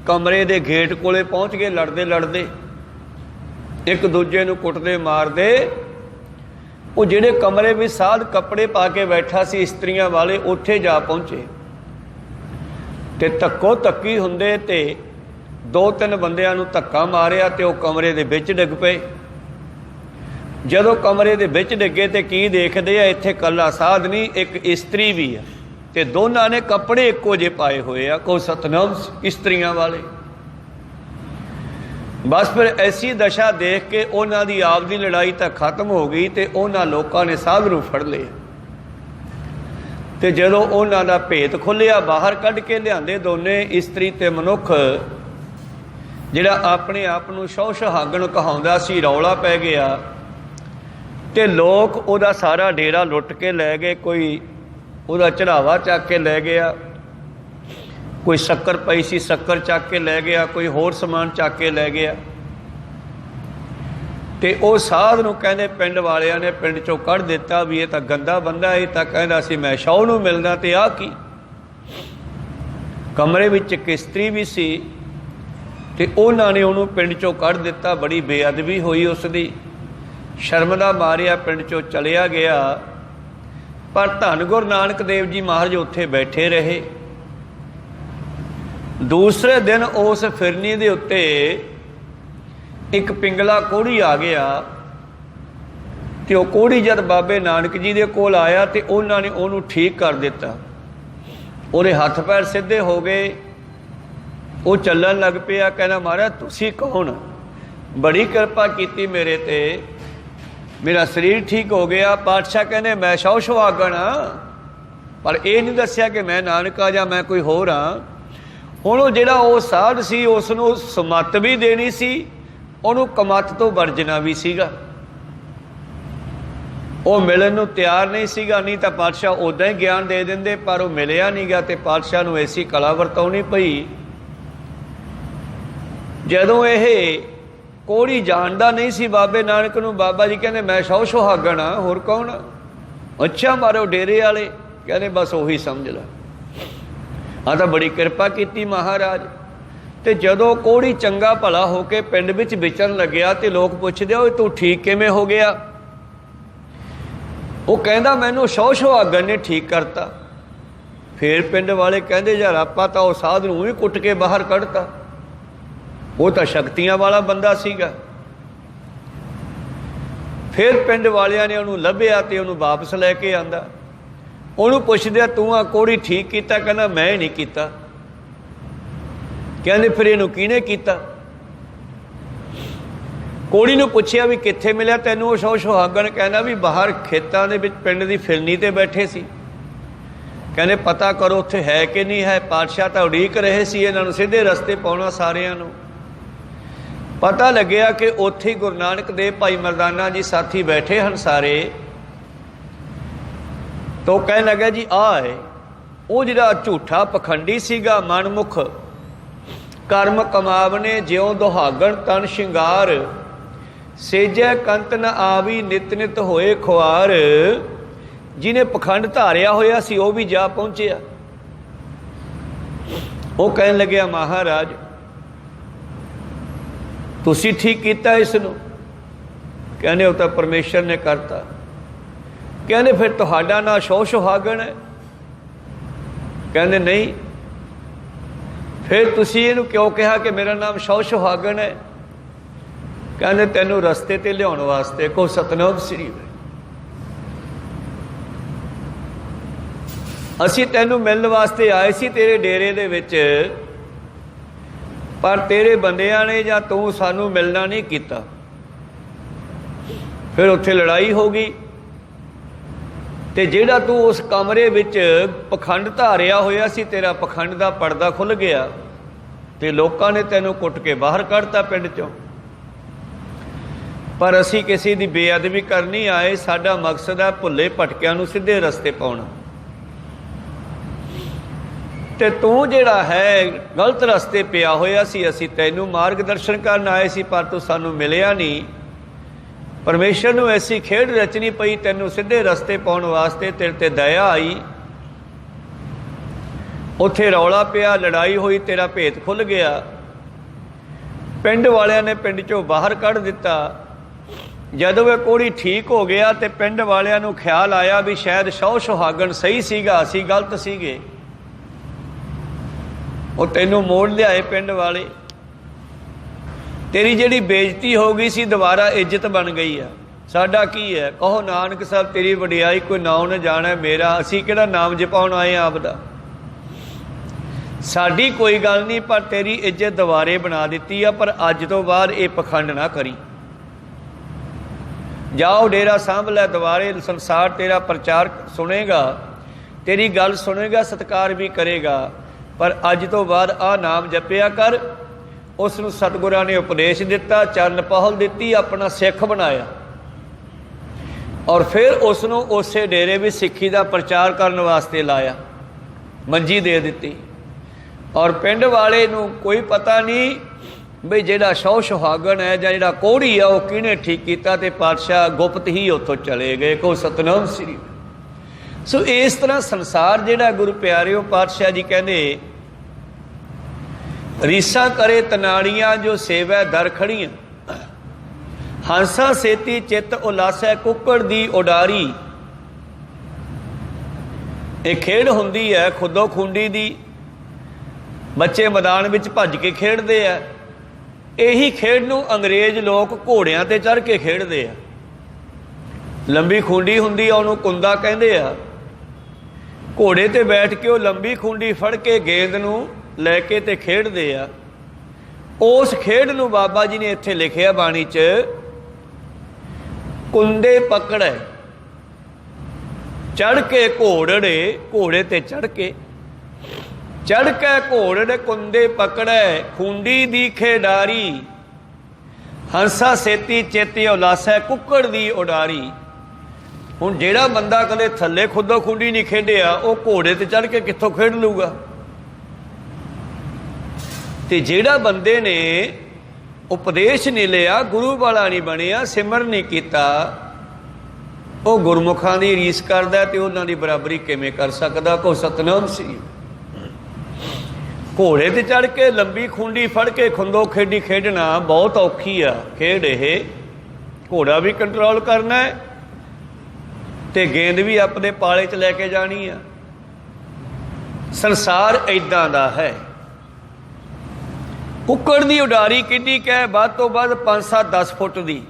ਕਮਰੇ ਦੇ ਗੇਟ ਕੋਲੇ ਪਹੁੰਚ ਗਏ, ਲੜਦੇ ਲੜਦੇ ਇੱਕ ਦੂਜੇ ਨੂੰ ਕੁੱਟਦੇ ਮਾਰਦੇ। ਉਹ ਜਿਹੜੇ ਕਮਰੇ ਵਿੱਚ ਸਾਧ ਕੱਪੜੇ ਪਾ ਕੇ ਬੈਠਾ ਸੀ ਇਸਤਰੀਆਂ ਵਾਲੇ, ਉੱਥੇ ਜਾ ਪਹੁੰਚੇ। ਤੇ ਧੱਕੋ ਧੱਕੀ ਹੁੰਦੇ ਤੇ 2-3 ਬੰਦਿਆਂ ਨੂੰ ਧੱਕਾ ਮਾਰਿਆ ਤੇ ਉਹ ਕਮਰੇ ਦੇ ਵਿੱਚ ਡਿੱਗ ਪਏ। ਜਦੋਂ ਕਮਰੇ ਦੇ ਵਿੱਚ ਡਿੱਗੇ ਤੇ ਕੀ ਦੇਖਦੇ ਆ, ਇੱਥੇ ਕੱਲਾ ਸਾਧ ਨਹੀਂ, ਇੱਕ ਇਸਤਰੀ ਵੀ ਆ ਤੇ ਦੋਨਾਂ ਨੇ ਕੱਪੜੇ ਇੱਕੋ ਜਿਹੇ ਪਾਏ ਹੋਏ ਆ, ਕੋ ਸਤਨਾਮ ਇਸਤਰੀਆਂ ਵਾਲੇ। ਬਸ ਫਿਰ ਐਸੀ ਦਸ਼ਾ ਦੇਖ ਕੇ ਉਹਨਾਂ ਦੀ ਆਪਦੀ ਲੜਾਈ ਤਾਂ ਖਤਮ ਹੋ ਗਈ ਤੇ ਉਹਨਾਂ ਲੋਕਾਂ ਨੇ ਸਾਧ ਨੂੰ ਫੜ ਲਿਆ। ਤੇ ਜਦੋਂ ਉਹਨਾਂ ਦਾ ਭੇਤ ਖੁੱਲਿਆ, ਬਾਹਰ ਕੱਢ ਕੇ ਲਿਆਂਦੇ ਦੋਨੇ, ਇਸਤਰੀ ਤੇ ਮਨੁੱਖ। ਜਿਹੜਾ ਆਪਣੇ ਆਪ ਨੂੰ ਸੌ ਸੁਹਾਗਣ ਕਹਾਉਂਦਾ ਸੀ, ਰੌਲਾ ਪੈ ਗਿਆ ਤੇ ਲੋਕ ਉਹਦਾ ਸਾਰਾ ਡੇਰਾ ਲੁੱਟ ਕੇ ਲੈ ਗਏ। ਕੋਈ ਉਹਦਾ ਚੜਾਵਾ ਚੱਕ ਕੇ ਲੈ ਗਿਆ, ਕੋਈ ਸ਼ੱਕਰ ਪਈ ਸੀ ਸ਼ੱਕਰ ਚੱਕ ਕੇ ਲੈ ਗਿਆ, ਕੋਈ ਹੋਰ ਸਮਾਨ ਚੱਕ ਕੇ ਲੈ ਗਿਆ। ਤੇ ਉਹ ਸਾਧ ਨੂੰ ਕਹਿੰਦੇ ਪਿੰਡ ਵਾਲਿਆਂ ਨੇ ਪਿੰਡ ਚੋਂ ਕੱਢ ਦਿੱਤਾ ਵੀ ਇਹ ਤਾਂ ਗੰਦਾ ਬੰਦਾ, ਇਹ ਤਾਂ ਕਹਿੰਦਾ ਸੀ ਮੈਂ ਸ਼ੌ ਨੂੰ ਮਿਲਦਾ। ਤੇ ਆਹ ਕੀ, ਕਮਰੇ ਵਿੱਚ ਇੱਕ ਇਸਤਰੀ ਵੀ ਸੀ ਤੇ ਉਹਨਾਂ ਨੇ ਉਹਨੂੰ ਪਿੰਡ ਚੋਂ ਕੱਢ ਦਿੱਤਾ। ਬੜੀ ਬੇਅਦਬੀ ਹੋਈ ਉਸ ਦੀ, ਸ਼ਰਮ ਦਾ ਮਾਰਿਆ ਪਿੰਡ ਚੋਂ ਚਲਿਆ ਗਿਆ। ਪਰ ਧੰਨ ਗੁਰੂ ਨਾਨਕ ਦੇਵ ਜੀ ਮਹਾਰਾਜ ਉੱਥੇ ਬੈਠੇ ਰਹੇ। ਦੂਸਰੇ ਦਿਨ ਉਸ ਫਿਰਨੀ ਦੇ ਉੱਤੇ ਇੱਕ ਪਿੰਗਲਾ ਕੋਹੜੀ ਆ ਗਿਆ ਤੇ ਉਹ ਕੋਹੜੀ ਜਦ ਬਾਬੇ ਨਾਨਕ ਜੀ ਦੇ ਕੋਲ ਆਇਆ ਤੇ ਉਹਨਾਂ ਨੇ ਉਹਨੂੰ ਠੀਕ ਕਰ ਦਿੱਤਾ। ਉਹਦੇ ਹੱਥ ਪੈਰ ਸਿੱਧੇ ਹੋ ਗਏ, ਉਹ ਚੱਲਣ ਲੱਗ ਪਿਆ। ਕਹਿੰਦਾ ਮਹਾਰਾਜ ਤੁਸੀਂ ਕੌਣ? ਬੜੀ ਕਿਰਪਾ ਕੀਤੀ ਮੇਰੇ ਤੇ, ਮੇਰਾ ਸਰੀਰ ਠੀਕ ਹੋ ਗਿਆ। ਪਾਤਸ਼ਾਹ ਕਹਿੰਦੇ ਮੈਂ ਸ਼ੌ ਸੁਹਾਗਣ ਹਾਂ, ਪਰ ਇਹ ਨਹੀਂ ਦੱਸਿਆ ਕਿ ਮੈਂ ਨਾਨਕਾ ਜਾਂ ਮੈਂ ਕੋਈ ਹੋਰ ਹਾਂ। ਹੁਣ ਉਹ ਜਿਹੜਾ ਉਹ ਸਾਧ ਸੀ ਉਸ ਨੂੰ ਸਮੱਤ ਵੀ ਦੇਣੀ ਸੀ, ਉਹਨੂੰ ਕਮੱਤ ਤੋਂ ਵਰਜਣਾ ਵੀ ਸੀਗਾ। ਉਹ ਮਿਲਣ ਨੂੰ ਤਿਆਰ ਨਹੀਂ ਸੀਗਾ, ਨਹੀਂ ਤਾਂ ਪਾਤਸ਼ਾਹ ਉੱਦਾਂ ਹੀ ਗਿਆਨ ਦੇ ਦਿੰਦੇ, ਪਰ ਉਹ ਮਿਲਿਆ ਨਹੀਂ ਗਾ ਤੇ ਪਾਤਸ਼ਾਹ ਨੂੰ ਐਸੀ ਕਲਾ ਵਰਤਾਉਣੀ ਪਈ। ਜਦੋਂ ਇਹ ਕੋਹੜੀ ਜਾਣਦਾ ਨਹੀਂ ਸੀ ਬਾਬੇ ਨਾਨਕ ਨੂੰ, ਬਾਬਾ ਜੀ ਕਹਿੰਦੇ ਮੈਂ ਸ਼ੌ ਸੁਹਾਗਣ ਹਾਂ, ਹੋਰ ਕੌਣ? ਅੱਛਾ ਮਾਰੋ ਡੇਰੇ ਵਾਲੇ, ਕਹਿੰਦੇ ਬਸ ਉਹੀ ਸਮਝ ਲੈ। ਆਹ ਤਾਂ ਬੜੀ ਕਿਰਪਾ ਕੀਤੀ ਮਹਾਰਾਜ। ਤੇ ਜਦੋਂ ਕੋਹੜੀ ਚੰਗਾ ਭਲਾ ਹੋ ਕੇ ਪਿੰਡ ਵਿੱਚ ਵਿਚਰਨ ਲੱਗਿਆ ਤੇ ਲੋਕ ਪੁੱਛਦੇ ਓਏ ਤੂੰ ਠੀਕ ਕਿਵੇਂ ਹੋ ਗਿਆ? ਉਹ ਕਹਿੰਦਾ ਮੈਨੂੰ ਸ਼ੌ ਸੁਹਾਗਣ ਨੇ ਠੀਕ ਕਰਤਾ। ਫਿਰ ਪਿੰਡ ਵਾਲੇ ਕਹਿੰਦੇ ਯਾਰ ਆਪਾਂ ਤਾਂ ਉਹ ਸਾਧ ਨੂੰ ਵੀ ਕੁੱਟ ਕੇ ਬਾਹਰ ਕੱਢਤਾ, ਉਹ ਤਾਂ ਸ਼ਕਤੀਆਂ ਵਾਲਾ ਬੰਦਾ ਸੀਗਾ। ਫਿਰ ਪਿੰਡ ਵਾਲਿਆਂ ਨੇ ਉਹਨੂੰ ਲੱਭਿਆ ਤੇ ਉਹਨੂੰ ਵਾਪਸ ਲੈ ਕੇ ਆਂਦਾ। ਉਹਨੂੰ ਪੁੱਛਦੇ ਤੂੰ ਆ ਕੋਹੜੀ ਠੀਕ ਕੀਤਾ? ਕਹਿੰਦਾ ਮੈਂ ਨਹੀਂ ਕੀਤਾ। ਕਹਿੰਦੇ ਫਿਰ ਇਹਨੂੰ ਕਿਹਨੇ ਕੀਤਾ? ਕੋਹੜੀ ਨੂੰ ਪੁੱਛਿਆ ਵੀ ਕਿੱਥੇ ਮਿਲਿਆ ਤੈਨੂੰ ਉਹ ਸ਼ੌ ਸੁਹਾਗਣ? ਕਹਿੰਦਾ ਵੀ ਬਾਹਰ ਖੇਤਾਂ ਦੇ ਵਿੱਚ ਪਿੰਡ ਦੀ ਫਿਰਨੀ ਤੇ ਬੈਠੇ ਸੀ। ਕਹਿੰਦੇ ਪਤਾ ਕਰੋ ਉੱਥੇ ਹੈ ਕਿ ਨਹੀਂ ਹੈ। ਪਾਤਸ਼ਾਹ ਤਾਂ ਉਡੀਕ ਰਹੇ ਸੀ ਇਹਨਾਂ ਨੂੰ ਸਿੱਧੇ ਰਸਤੇ ਪਾਉਣਾ ਸਾਰਿਆਂ ਨੂੰ। ਪਤਾ ਲੱਗਿਆ ਕਿ ਉੱਥੇ ਗੁਰੂ ਨਾਨਕ ਦੇਵ ਭਾਈ ਮਰਦਾਨਾ ਜੀ ਸਾਥੀ ਬੈਠੇ ਹਨ ਸਾਰੇ। ਤੋ ਕਹਿਣ ਲੱਗਾ ਜੀ ਆਹ ਹੈ ਉਹ ਜਿਹੜਾ ਝੂਠਾ ਪਖੰਡੀ ਸੀਗਾ, ਮਨਮੁਖ ਕਰਮ ਕਮਾਵਨੇ ਜਿਉ ਦੁਹਾਗਣ ਤਨ ਸ਼ਿੰਗਾਰ, ਸੇਜੈ ਕੰਤ ਨ ਆਵੀ ਨਿਤ ਨਿਤ ਹੋਏ ਖੁਆਰ। ਜਿਹਨੇ ਪਖੰਡ ਧਾਰਿਆ ਹੋਇਆ ਸੀ ਉਹ ਵੀ ਜਾ ਪਹੁੰਚਿਆ। ਉਹ ਕਹਿਣ ਲੱਗਿਆ ਮਹਾਰਾਜ ਤੁਸੀਂ ਠੀਕ ਕੀਤਾ ਇਸ ਨੂੰ? ਕਹਿੰਦੇ ਉਹ ਤਾਂ ਪਰਮੇਸ਼ਰ ਨੇ ਕਰਤਾ। ਕਹਿੰਦੇ ਫਿਰ ਤੁਹਾਡਾ ਨਾਂ ਸ਼ੌ ਸੁਹਾਗਣ ਹੈ? ਕਹਿੰਦੇ ਨਹੀਂ। ਫਿਰ ਤੁਸੀਂ ਇਹਨੂੰ ਕਿਉਂ ਕਿਹਾ ਕਿ ਮੇਰਾ ਨਾਮ ਸ਼ੌ ਸੁਹਾਗਣ ਹੈ? ਕਹਿੰਦੇ ਤੈਨੂੰ ਰਸਤੇ ਤੇ ਲਿਆਉਣ ਵਾਸਤੇ। ਕੋ ਸਤਨਾਮ ਸ੍ਰੀ ਅਸੀਂ ਤੈਨੂੰ ਮਿਲਣ ਵਾਸਤੇ ਆਏ ਸੀ ਤੇਰੇ ਡੇਰੇ ਦੇ ਵਿੱਚ, ਪਰ ਤੇਰੇ ਬੰਦਿਆਂ ਨੇ ਜਾਂ ਤੂੰ ਸਾਨੂੰ ਮਿਲਣਾ ਨਹੀਂ ਕੀਤਾ। ਫਿਰ ਉੱਥੇ ਲੜਾਈ ਹੋ ਗਈ ਤੇ ਜਿਹੜਾ ਤੂੰ ਉਸ ਕਮਰੇ ਵਿੱਚ ਪਖੰਡ ਧਾਰਿਆ ਹੋਇਆ ਸੀ, ਤੇਰਾ ਪਖੰਡ ਦਾ ਪਰਦਾ ਖੁੱਲ੍ਹ ਗਿਆ ਤੇ ਲੋਕਾਂ ਨੇ ਤੈਨੂੰ ਕੁੱਟ ਕੇ ਬਾਹਰ ਕੱਢਤਾ ਪਿੰਡ ਚੋਂ। ਪਰ ਅਸੀਂ ਕਿਸੇ ਦੀ ਬੇਅਦਬੀ ਕਰਨੀ ਆਏ, ਸਾਡਾ ਮਕਸਦ ਹੈ ਭੁੱਲੇ ਭਟਕਿਆਂ ਨੂੰ ਸਿੱਧੇ ਰਸਤੇ ਪਾਉਣਾ। ਤੇ ਤੂੰ ਜਿਹੜਾ ਹੈ ਗਲਤ ਰਸਤੇ ਪਿਆ ਹੋਇਆ ਸੀ, ਅਸੀਂ ਤੈਨੂੰ ਮਾਰਗਦਰਸ਼ਨ ਕਰਨ ਆਏ ਸੀ, ਪਰ ਤੂੰ ਸਾਨੂੰ ਮਿਲਿਆ ਨਹੀਂ। ਪਰਮੇਸ਼ਰ ਨੂੰ ਐਸੀ ਖੇਡ ਰਚਣੀ ਪਈ ਤੈਨੂੰ ਸਿੱਧੇ ਰਸਤੇ ਪਾਉਣ ਵਾਸਤੇ, ਤੇਰੇ ਤੇ ਦਇਆ ਆਈ। ਉੱਥੇ ਰੌਲਾ ਪਿਆ, ਲੜਾਈ ਹੋਈ, ਤੇਰਾ ਭੇਤ ਖੁੱਲ੍ਹ ਗਿਆ। ਪਿੰਡ ਵਾਲਿਆਂ ਨੇ ਪਿੰਡ ਚੋਂ ਬਾਹਰ ਕੱਢ ਦਿੱਤਾ। ਜਦੋਂ ਇਹ ਕੋਹੜੀ ਠੀਕ ਹੋ ਗਿਆ ਤੇ ਪਿੰਡ ਵਾਲਿਆਂ ਨੂੰ ਖਿਆਲ ਆਇਆ ਵੀ ਸ਼ਾਇਦ ਸ਼ੌ ਸੁਹਾਗਣ ਸਹੀ ਸੀਗਾ, ਅਸੀਂ ਗਲਤ ਸੀਗੇ। ਉਹ ਤੈਨੂੰ ਮੋੜ ਲਿਆਏ ਪਿੰਡ ਵਾਲੇ। ਤੇਰੀ ਜਿਹੜੀ ਬੇਇੱਜ਼ਤੀ ਹੋ ਗਈ ਸੀ ਦੁਬਾਰਾ ਇੱਜ਼ਤ ਬਣ ਗਈ ਆ। ਸਾਡਾ ਕੀ ਹੈ? ਕਹੋ ਨਾਨਕ ਸਾਹਿਬ ਤੇਰੀ ਵਡਿਆਈ ਕੋਈ ਨਾਮ ਨਾ ਜਾਣੇ ਮੇਰਾ, ਅਸੀਂ ਕਿਹੜਾ ਨਾਮ ਜਪਾਉਣ ਆਏ ਆਪ ਦਾ। ਸਾਡੀ ਕੋਈ ਗੱਲ ਨਹੀਂ, ਪਰ ਤੇਰੀ ਇੱਜ਼ਤ ਦੁਬਾਰੇ ਬਣਾ ਦਿੱਤੀ ਆ। ਪਰ ਅੱਜ ਤੋਂ ਬਾਅਦ ਇਹ ਪਖੰਡ ਨਾ ਕਰੀ। ਜਾਓ ਡੇਰਾ ਸਾਂਭ ਲੈ, ਦੁਬਾਰੇ ਸੰਸਾਰ ਤੇਰਾ ਪ੍ਰਚਾਰ ਸੁਣੇਗਾ, ਤੇਰੀ ਗੱਲ ਸੁਣੇਗਾ, ਸਤਿਕਾਰ ਵੀ ਕਰੇਗਾ। ਪਰ ਅੱਜ ਤੋਂ ਬਾਅਦ ਆਹ ਨਾਮ ਜਪਿਆ ਕਰ। ਉਸ ਨੂੰ ਸਤਿਗੁਰਾਂ ਨੇ ਉਪਦੇਸ਼ ਦਿੱਤਾ, ਚਰਨ ਪਹੁਲ ਦਿੱਤੀ, ਆਪਣਾ ਸਿੱਖ ਬਣਾਇਆ। ਔਰ ਫਿਰ ਉਸ ਨੂੰ ਉਸੇ ਡੇਰੇ ਵਿੱਚ ਸਿੱਖੀ ਦਾ ਪ੍ਰਚਾਰ ਕਰਨ ਵਾਸਤੇ ਲਾਇਆ, ਮੰਜੀ ਦੇ ਦਿੱਤੀ। ਔਰ ਪਿੰਡ ਵਾਲੇ ਨੂੰ ਕੋਈ ਪਤਾ ਨਹੀਂ ਬਈ ਜਿਹੜਾ ਸੌ ਸੁਹਾਗਣ ਹੈ ਜਾਂ ਜਿਹੜਾ ਕੋਹੜੀ ਆ ਉਹ ਕਿਹਨੇ ਠੀਕ ਕੀਤਾ, ਤੇ ਪਾਤਸ਼ਾਹ ਗੁਪਤ ਹੀ ਉੱਥੋਂ ਚਲੇ ਗਏ। ਕੋ ਸਤਨਾਮ ਸ੍ਰੀ। ਸੋ ਇਸ ਤਰ੍ਹਾਂ ਸੰਸਾਰ ਜਿਹੜਾ ਗੁਰੂ ਪਿਆਰਿਓ ਪਾਤਸ਼ਾਹ ਜੀ ਕਹਿੰਦੇ, ਰੀਸਾਂ ਕਰੇ ਤਨਾੜੀਆਂ ਜੋ ਸੇਵੈ ਦਰ ਖੜੀਆਂ, ਹੰਸਾ ਸੇਤੀ ਚਿੱਤ ਉਲਾਸੈ ਕੁੱਕੜ ਦੀ ਉਡਾਰੀ। ਇਹ ਖੇਡ ਹੁੰਦੀ ਹੈ ਖੁੱਦੋ ਖੁੰਡੀ ਦੀ। ਬੱਚੇ ਮੈਦਾਨ ਵਿੱਚ ਭੱਜ ਕੇ ਖੇਡਦੇ ਆ। ਇਹੀ ਖੇਡ ਨੂੰ ਅੰਗਰੇਜ਼ ਲੋਕ ਘੋੜਿਆਂ ਤੇ ਚੜ੍ਹ ਕੇ ਖੇਡਦੇ ਆ। ਲੰਬੀ ਖੁੰਡੀ ਹੁੰਦੀ ਆ, ਉਹਨੂੰ ਕੁੰਦਾ ਕਹਿੰਦੇ ਆ। ਘੋੜੇ ਤੇ ਬੈਠ ਕੇ ਉਹ ਲੰਬੀ ਖੁੰਡੀ ਫੜ ਕੇ ਗੇਂਦ ਨੂੰ ਲੈ ਕੇ ਤੇ ਖੇਡਦੇ ਆ। ਉਸ ਖੇਡ ਨੂੰ ਬਾਬਾ ਜੀ ਨੇ ਇੱਥੇ ਲਿਖਿਆ ਬਾਣੀ 'ਚ, ਕੁੰਦੇ ਪਕੜੈ ਚੜ੍ਹ ਕੇ ਘੋੜੜੇ, ਘੋੜੇ ਤੇ ਚੜ੍ਹ ਕੇ ਘੋੜੜੇ ਕੁੰਦੇ ਪਕੜੈ, ਖੁੰਡੀ ਦੀ ਖੇਡਾਰੀ, ਹੰਸਾ ਸੇਤੀ ਚੇਤੀ ਉਲਾਸੈ ਕੁੱਕੜ ਦੀ ਉਡਾਰੀ। ਹੁਣ ਜਿਹੜਾ ਬੰਦਾ ਕਦੇ ਥੱਲੇ ਖੁੱਦੋ ਖੁੰਡੀ ਨਹੀਂ ਖੇਡਿਆ, ਉਹ ਘੋੜੇ ਤੇ ਚੜ੍ਹ ਕੇ ਕਿੱਥੋਂ ਖੇਡ ਲੂਗਾ? ਤੇ ਜਿਹੜਾ ਬੰਦੇ ਨੇ ਉਪਦੇਸ਼ ਨਹੀਂ ਲਿਆ, ਗੁਰੂ ਵਾਲਾ ਨਹੀਂ ਬਣਿਆ, ਸਿਮਰਨ ਨਹੀਂ ਕੀਤਾ, ਉਹ ਗੁਰਮੁਖਾਂ ਦੀ ਰੀਸ ਕਰਦਾ ਤੇ ਉਹਨਾਂ ਦੀ ਬਰਾਬਰੀ ਕਿਵੇਂ ਕਰ ਸਕਦਾ? ਕੋ ਸਤਨਾਮ ਸ੍ਰੀ। ਘੋੜੇ ਤੇ ਚੜ੍ਹ ਕੇ ਲੰਬੀ ਖੁੰਡੀ ਫੜ ਕੇ ਖੁੰਦੋ ਖੇਡੀ ਖੇਡਣਾ ਬਹੁਤ ਔਖੀ ਆ ਖੇਡ। ਇਹ ਘੋੜਾ ਵੀ ਕੰਟਰੋਲ ਕਰਨਾ ਹੈ ਤੇ ਗੇਂਦ ਵੀ ਆਪਣੇ ਪਾਲੇ 'ਚ ਲੈ ਕੇ ਜਾਣੀ ਆ। ਸੰਸਾਰ ਇੱਦਾਂ ਦਾ ਹੈ। ਕੁੱਕੜ ਦੀ ਉਡਾਰੀ ਕਿੰਨੀ ਕੁ ਹੈ? ਵੱਧ ਤੋਂ ਵੱਧ 5-7-10 ਫੁੱਟ ਦੀ।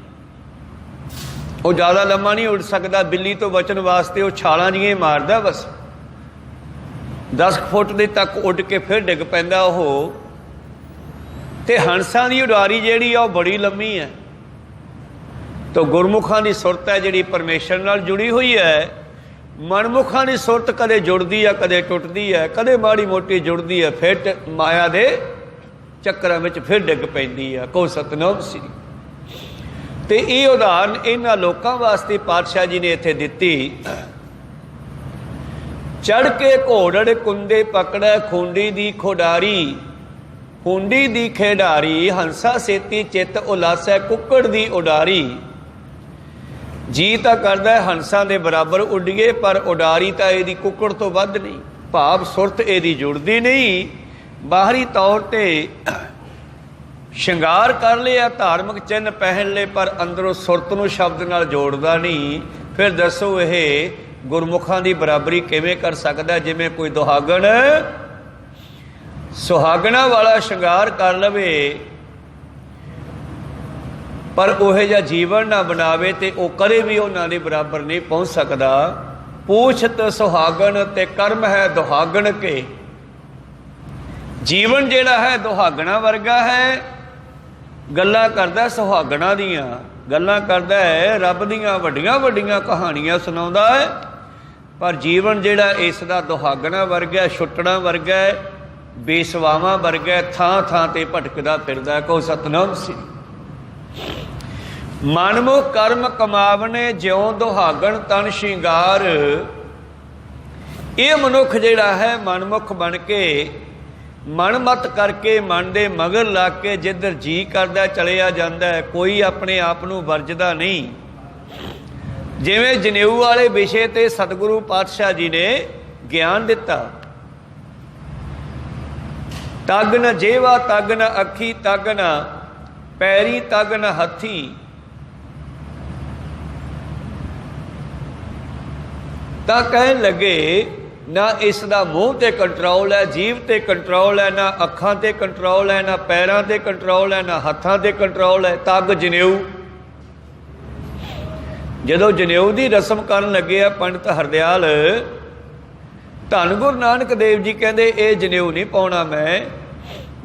ਉਹ ਜ਼ਿਆਦਾ ਲੰਮਾ ਨਹੀਂ ਉੱਡ ਸਕਦਾ। ਬਿੱਲੀ ਤੋਂ ਬਚਣ ਵਾਸਤੇ ਉਹ ਛਾਲਾਂ ਜਿਹੀਆਂ ਮਾਰਦਾ ਬਸ। 10 ਫੁੱਟ ਦੇ ਤੱਕ ਉੱਡ ਕੇ ਫਿਰ ਡਿੱਗ ਪੈਂਦਾ ਉਹ। ਤੇ ਹੰਸਾਂ ਦੀ ਉਡਾਰੀ ਜਿਹੜੀ ਆ ਉਹ ਬੜੀ ਲੰਮੀ ਹੈ। ਤਾਂ ਗੁਰਮੁਖਾਂ ਦੀ ਸੁਰਤ ਹੈ ਜਿਹੜੀ ਪਰਮੇਸ਼ਰ ਨਾਲ ਜੁੜੀ ਹੋਈ ਹੈ। ਮਨਮੁਖਾਂ ਦੀ ਸੁਰਤ ਕਦੇ ਜੁੜਦੀ ਆ, ਕਦੇ ਟੁੱਟਦੀ ਹੈ, ਕਦੇ ਮਾੜੀ ਮੋਟੀ ਜੁੜਦੀ ਹੈ, ਫਿਰ ਮਾਇਆ ਦੇ ਚੱਕਰਾਂ ਵਿੱਚ ਫਿਰ ਡਿੱਗ ਪੈਂਦੀ ਆ। ਕੋ ਸਤਨਾਮ ਸ੍ਰੀ। ਤੇ ਇਹ ਉਦਾਹਰਨ ਇਹਨਾਂ ਲੋਕਾਂ ਵਾਸਤੇ ਪਾਤਸ਼ਾਹ ਜੀ ਨੇ ਇੱਥੇ ਦਿੱਤੀ। ਚੜ੍ਹ ਕੇ ਘੋੜੜ ਕੁੰਦੇ ਪਕੜੈ, ਖੁੰਡੀ ਦੀ ਖੋਡਾਰੀ, ਖੁੰਡੀ ਦੀ ਖੇਡਾਰੀ, ਹੰਸਾ ਸੇਤੀ ਚਿੱਤ ਉਲਾਸੈ ਕੁੱਕੜ ਦੀ ਉਡਾਰੀ। ਜੀ ਤਾਂ ਕਰਦਾ ਹੰਸਾਂ ਦੇ ਬਰਾਬਰ ਉੱਡੀਏ, ਪਰ ਉਡਾਰੀ ਤਾਂ ਇਹਦੀ ਕੁੱਕੜ ਤੋਂ ਵੱਧ ਨਹੀਂ। ਭਾਵ ਸੁਰਤ ਇਹਦੀ ਜੁੜਦੀ ਨਹੀਂ। ਬਾਹਰੀ ਤੌਰ 'ਤੇ ਸ਼ਿੰਗਾਰ ਕਰ ਲਿਆ, ਧਾਰਮਿਕ ਚਿੰਨ੍ਹ ਪਹਿਨ ਲਏ, ਪਰ ਅੰਦਰੋਂ ਸੁਰਤ ਨੂੰ ਸ਼ਬਦ ਨਾਲ ਜੋੜਦਾ ਨਹੀਂ। ਫਿਰ ਦੱਸੋ ਇਹ ਗੁਰਮੁਖਾਂ ਦੀ ਬਰਾਬਰੀ ਕਿਵੇਂ ਕਰ ਸਕਦਾ? ਜਿਵੇਂ ਕੋਈ ਦੁਹਾਗਣ ਸੁਹਾਗਣਾ ਵਾਲਾ ਸ਼ਿੰਗਾਰ ਕਰ ਲਵੇ ਪਰ ਉਹੋ ਜਿਹਾ ਜੀਵਨ ਨਾ ਬਣਾਵੇ ਤੇ ਉਹ ਕਦੇ ਵੀ ਉਹਨਾਂ ਦੇ ਬਰਾਬਰ ਨਹੀਂ ਪਹੁੰਚ ਸਕਦਾ। ਪੂਛਤ ਸੁਹਾਗਣ ਤੇ ਕਰਮ ਹੈ ਦੁਹਾਗਣ ਕੇ। ਜੀਵਨ ਜਿਹੜਾ ਹੈ ਦੁਹਾਗਣਾ ਵਰਗਾ ਹੈ। ਗੱਲਾਂ ਕਰਦਾ ਸੁਹਾਗਣਾ ਦੀਆਂ, ਗੱਲਾਂ ਕਰਦਾ ਹੈ ਰੱਬ ਦੀਆਂ ਵੱਡੀਆਂ ਵੱਡੀਆਂ ਕਹਾਣੀਆਂ ਸੁਣਾਉਂਦਾ ਹੈ, ਪਰ ਜੀਵਨ ਜਿਹੜਾ ਇਸ ਦਾ ਦੁਹਾਗਣਾ ਵਰਗਾ, ਛੁੱਟਣਾ ਵਰਗਾ, ਬੇਸਵਾਵਾਂ ਵਰਗਾ, ਥਾਂ ਥਾਂ ਤੇ ਭਟਕਦਾ ਫਿਰਦਾ। ਕੋ ਸਤਨਾਮ ਸ੍ਰੀ। ਮਨਮੁਖ ਕਰਮ ਕਮਾਵਨੇ ਜਿਉ ਦੁਹਾਗਣ ਤਨ ਸ਼ਿੰਗਾਰ। ਇਹ ਮਨੁੱਖ ਜਿਹੜਾ ਹੈ ਮਨਮੁਖ ਬਣ ਕੇ, ਮਨਮਤ ਕਰਕੇ, ਮਨ ਦੇ ਮਗਰ ਲੱਗ ਕੇ ਜਿੱਧਰ ਜੀ ਕਰਦਾ ਚਲਿਆ ਜਾਂਦਾ ਹੈ। ਕੋਈ ਆਪਣੇ ਆਪ ਨੂੰ ਵਰਜਦਾ ਨਹੀਂ। ਜਿਵੇਂ ਜਨੇਊ ਵਾਲੇ ਵਿਸ਼ੇ ਤੇ ਸਤਿਗੁਰੂ ਪਾਤਸ਼ਾਹ ਜੀ ਨੇ ਗਿਆਨ ਦਿੱਤਾ। ਤਗ ਨ ਜੇਵਾ ਤਗ ਨ ਅੱਖੀ ਤਗ ਨ ਪੈਰੀ ਤਗ ਨ ਹੱਥੀ। ਤਾਂ ਕਹਿਣ ਲੱਗੇ ना इसका मूँह ते कंट्रोल है, जीभ ते कंट्रोल है, ना अखां ते कंट्रोल है, ना पैरों ते कंट्रोल है, ना हत्थां ते कंट्रोल है। तग जनेऊ, जदों जनेऊ की रस्म करन लगे आ पंडित हरदयाल, धन गुरु नानक देव जी कहते ये जनेऊ नहीं पाउणा मैं,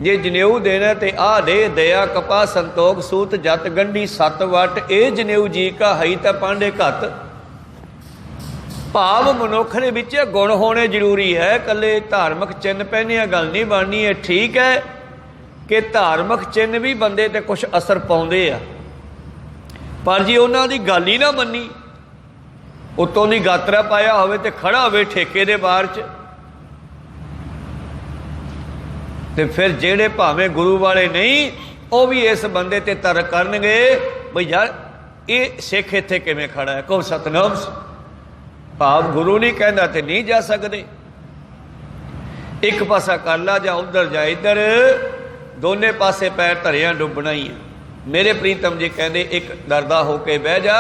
जे जनेऊ देना तो आ दे, दया कपा संतोख सूत जत गंढी सत वट, ए जनेऊ जी का हई तां पांडे घत। भाव मनुख ने विच गुण होने जरूरी है, कले धार्मिक चिन्ह पहनिया गल नहीं बननी है। ठीक है कि धार्मिक चिन्ह भी बंदे ते कुछ असर पाउंदे आ, पर जी उन्हां दी गल ही ना मन्नी, उत्तों दी गातरा पाया होवे ते खड़ा होवे ठेके दे बाहर च, ते फिर जेड़े भावें गुरु वाले नहीं वो भी इस बंदे ते तरक करनगे बई यार ये सिख इत्थे किवें खड़ा है। कहो सतनाम, भाव गुरु नहीं कहंदा ते नहीं जा सकदे। एक पासा कर ला जा उधर जा इधर, दोने पासे पैर धरिया डुबना ही है। मेरे प्रीतम जी कहते एक दरदा होके बह जा,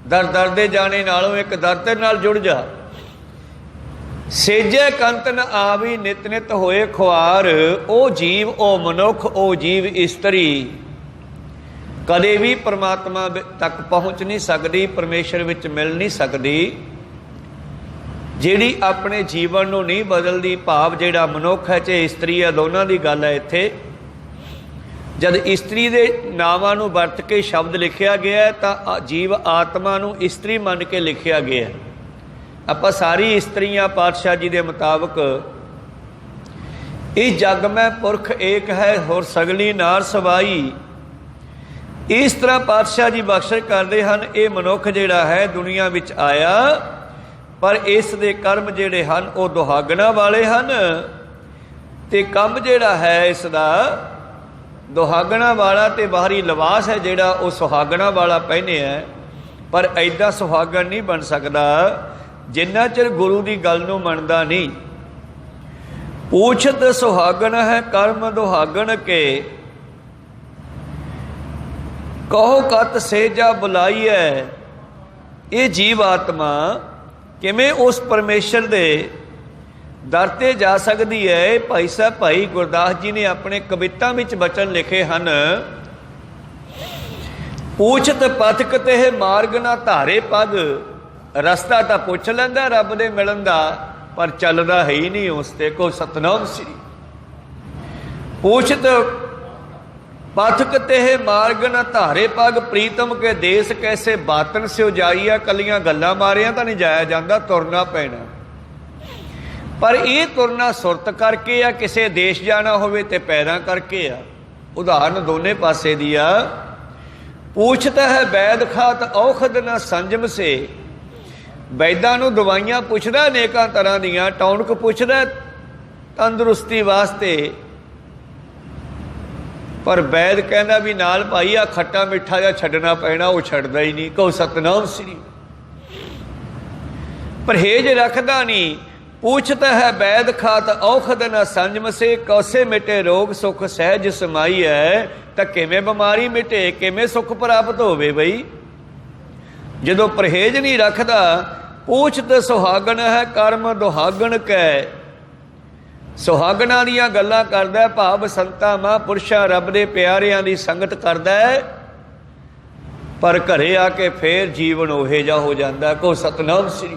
दर दरदे जाने नालों एक दरद नाल जुड़ जा। सेजे कंत न आवी नित नित होए खुआर, ओ जीव ओ मनुख ओ जीव इस्तरी कदे भी परमात्मा तक पहुँच नहीं सकती, परमेश्वर विच मिल नहीं सकती, जिहड़ी अपने जीवन नूं नहीं बदलती। भाव जिहड़ा मनुख है चाहे इस्तरी है, दोनों की गल है। इत्थे जद इस्तरी दे नावां नूं वरत के शब्द लिखिया गया है तो जीव आत्मा नूं इस्तरी मन के लिखिया गया है। आपां सारी इस्तरियां पातशाह जी के मुताबिक इस जग में पुरख एक है होर सगली नार सवाई, इस तरह पातशाह जी बख्शिश करते हैं। ये मनुख जिहड़ा है दुनिया विच आया, पर इस दे कर्म जिहड़े हन वो दुहागना वाले हन, ते कम जिहड़ा है इसदा दुहागना वाला, ते बाहरी लिबास है जिहड़ा वो सुहागना वाला पहने है। पर ऐदा सुहागन नहीं बन सकता जिन्ना चिर गुरु की गल नूं मनदा नहीं। पूछत सुहागन है कर्म दुहागन के, कहो कत सेजा बुलाई है। ये जीव आत्मा किवें उस परमेश्वर दे दर ते जा सकती है। भाई साहब भाई गुरदास जी ने अपने कविता विच वचन लिखे हैं, पूछत पथक ते मार्ग ना धारे पग, रस्ता तो पुछ लैंदा रब दे मिलन दा, पर चलदा है ही नहीं उसते। को सतनाम श्री पूछत पथक ते मार्ग न धारे पग, प्रीतम के देश कैसे बातन स्यो जाइया। कलियां गल्लां मारियां तां नहीं जाया जांदा, तुरना पैना। पर यह तुरना सुरत करके आ, किसी देश जाना होवे ते पैरां करके आ। उदाहरण दोने पासे दी आ। पूछता है वैद खात औखद न संजम से, वैदां नूं दवाइयां पुछदा अनेकां तरह दियां, टौणक पुछदा तंदुरुस्ती वास्ते, पर वैद कहना भी नाल भाई आ खट्टा मिठा जा छड्डना पैना, वो छड्डदा ही नहीं। कहो सतनाम श्री परहेज रखदा नहीं। पूछता है वैद खात औखद न संजम से, कौसे मिटे रोग सुख सहज समाई है। तो किवें बीमारी मिटे, किवें सुख प्राप्त होवे बई, जदों परहेज नहीं रखदा। पूछत सुहागन है कर्म दुहागन कै, सुहागना दियां गल्लां करदा, भाव संतां महापुरुषां रब दे प्यारियां दी संगत करदा है, पर घरे आके फिर जीवन ओहे जा हो जाता। को सतनाम श्री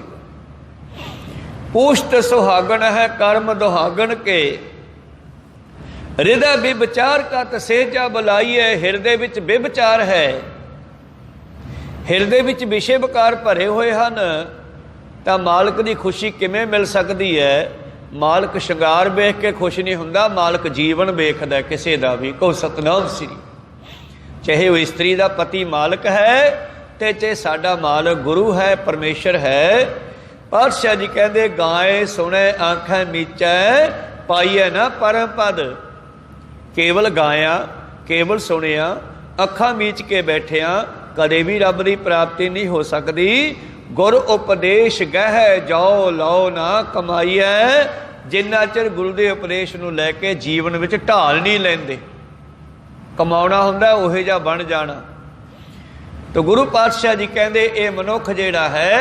पूछत सुहागन है कर्म दुहागन के, हृदय विचार का तसेजा बुलाई है। हृदय विच विचार है, हृदय विच विषय विकार भरे हुए हैं, तो मालिक की खुशी किवें मिल सकती है। मालिक श्रृंगार वेख के खुश नहीं हुंदा, मालिक जीवन वेखदा किसी का भी। को सतनाम श्री चाहे वो स्त्री का पति मालिक है, तो चाहे साडा मालिक गुरु है परमेश्वर है। पातशाह जी कहते गाए सुने आंखें मीचै, पाइए ना परम पद। केवल गाया केवल सुनिया अखां मीच के बैठिया कदे भी रब की प्राप्ति नहीं हो सकती। गुर उपदेश गह जाओ लो ना कमाईए, जिन्ना चिर गुरु के उपदेश नूं लैके जीवन में ढाल नहीं लेंदे। कमाउणा हुंदा उहे जा बन जाना। तो गुरु पातशाह जी कहते ये मनुख जिहड़ा है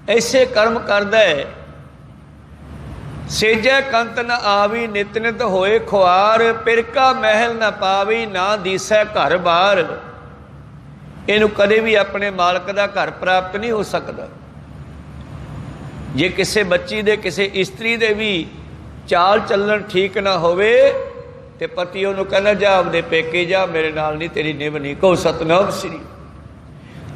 ऐसे कर्म करदा है। सेजै कंत न आवी नित नित होए खुआर, पिरका महल न पावी ना दिसै घर बार। इनू कदे भी अपने मालक का घर प्राप्त नहीं हो सकता। जे किसी बच्ची दे किसी इस्त्री दे भी चाल चलन ठीक ना होवे ते पति उन्होंने कहना जा आपदे पेके जा, मेरे नाल नहीं तेरी निभ नहीं। कहो सतनाम श्री।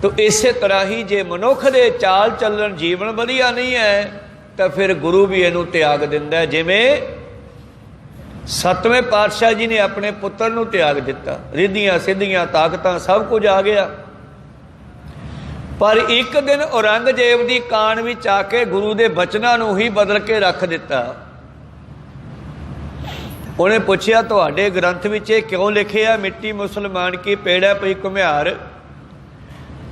तो इस तरह ही जे मनुख दे चाल चलन जीवन वधिया नहीं है तो फिर गुरु भी इनू त्याग दिंदा है। जिवें सतवें पातशाह जी ने अपने पुत्र नू त्याग दिता, रिद्धियां सिद्धियां ताकतां सब कुछ आ गया, पर एक दिन औरंगजेब की कान विच आके गुरु के बचनों नू ही बदल के रख दिता। उन्हें पूछया तुहाडे ग्रंथ विच क्यों लिखिया मिट्टी मुसलमान की पेड़ा पई घुमियार।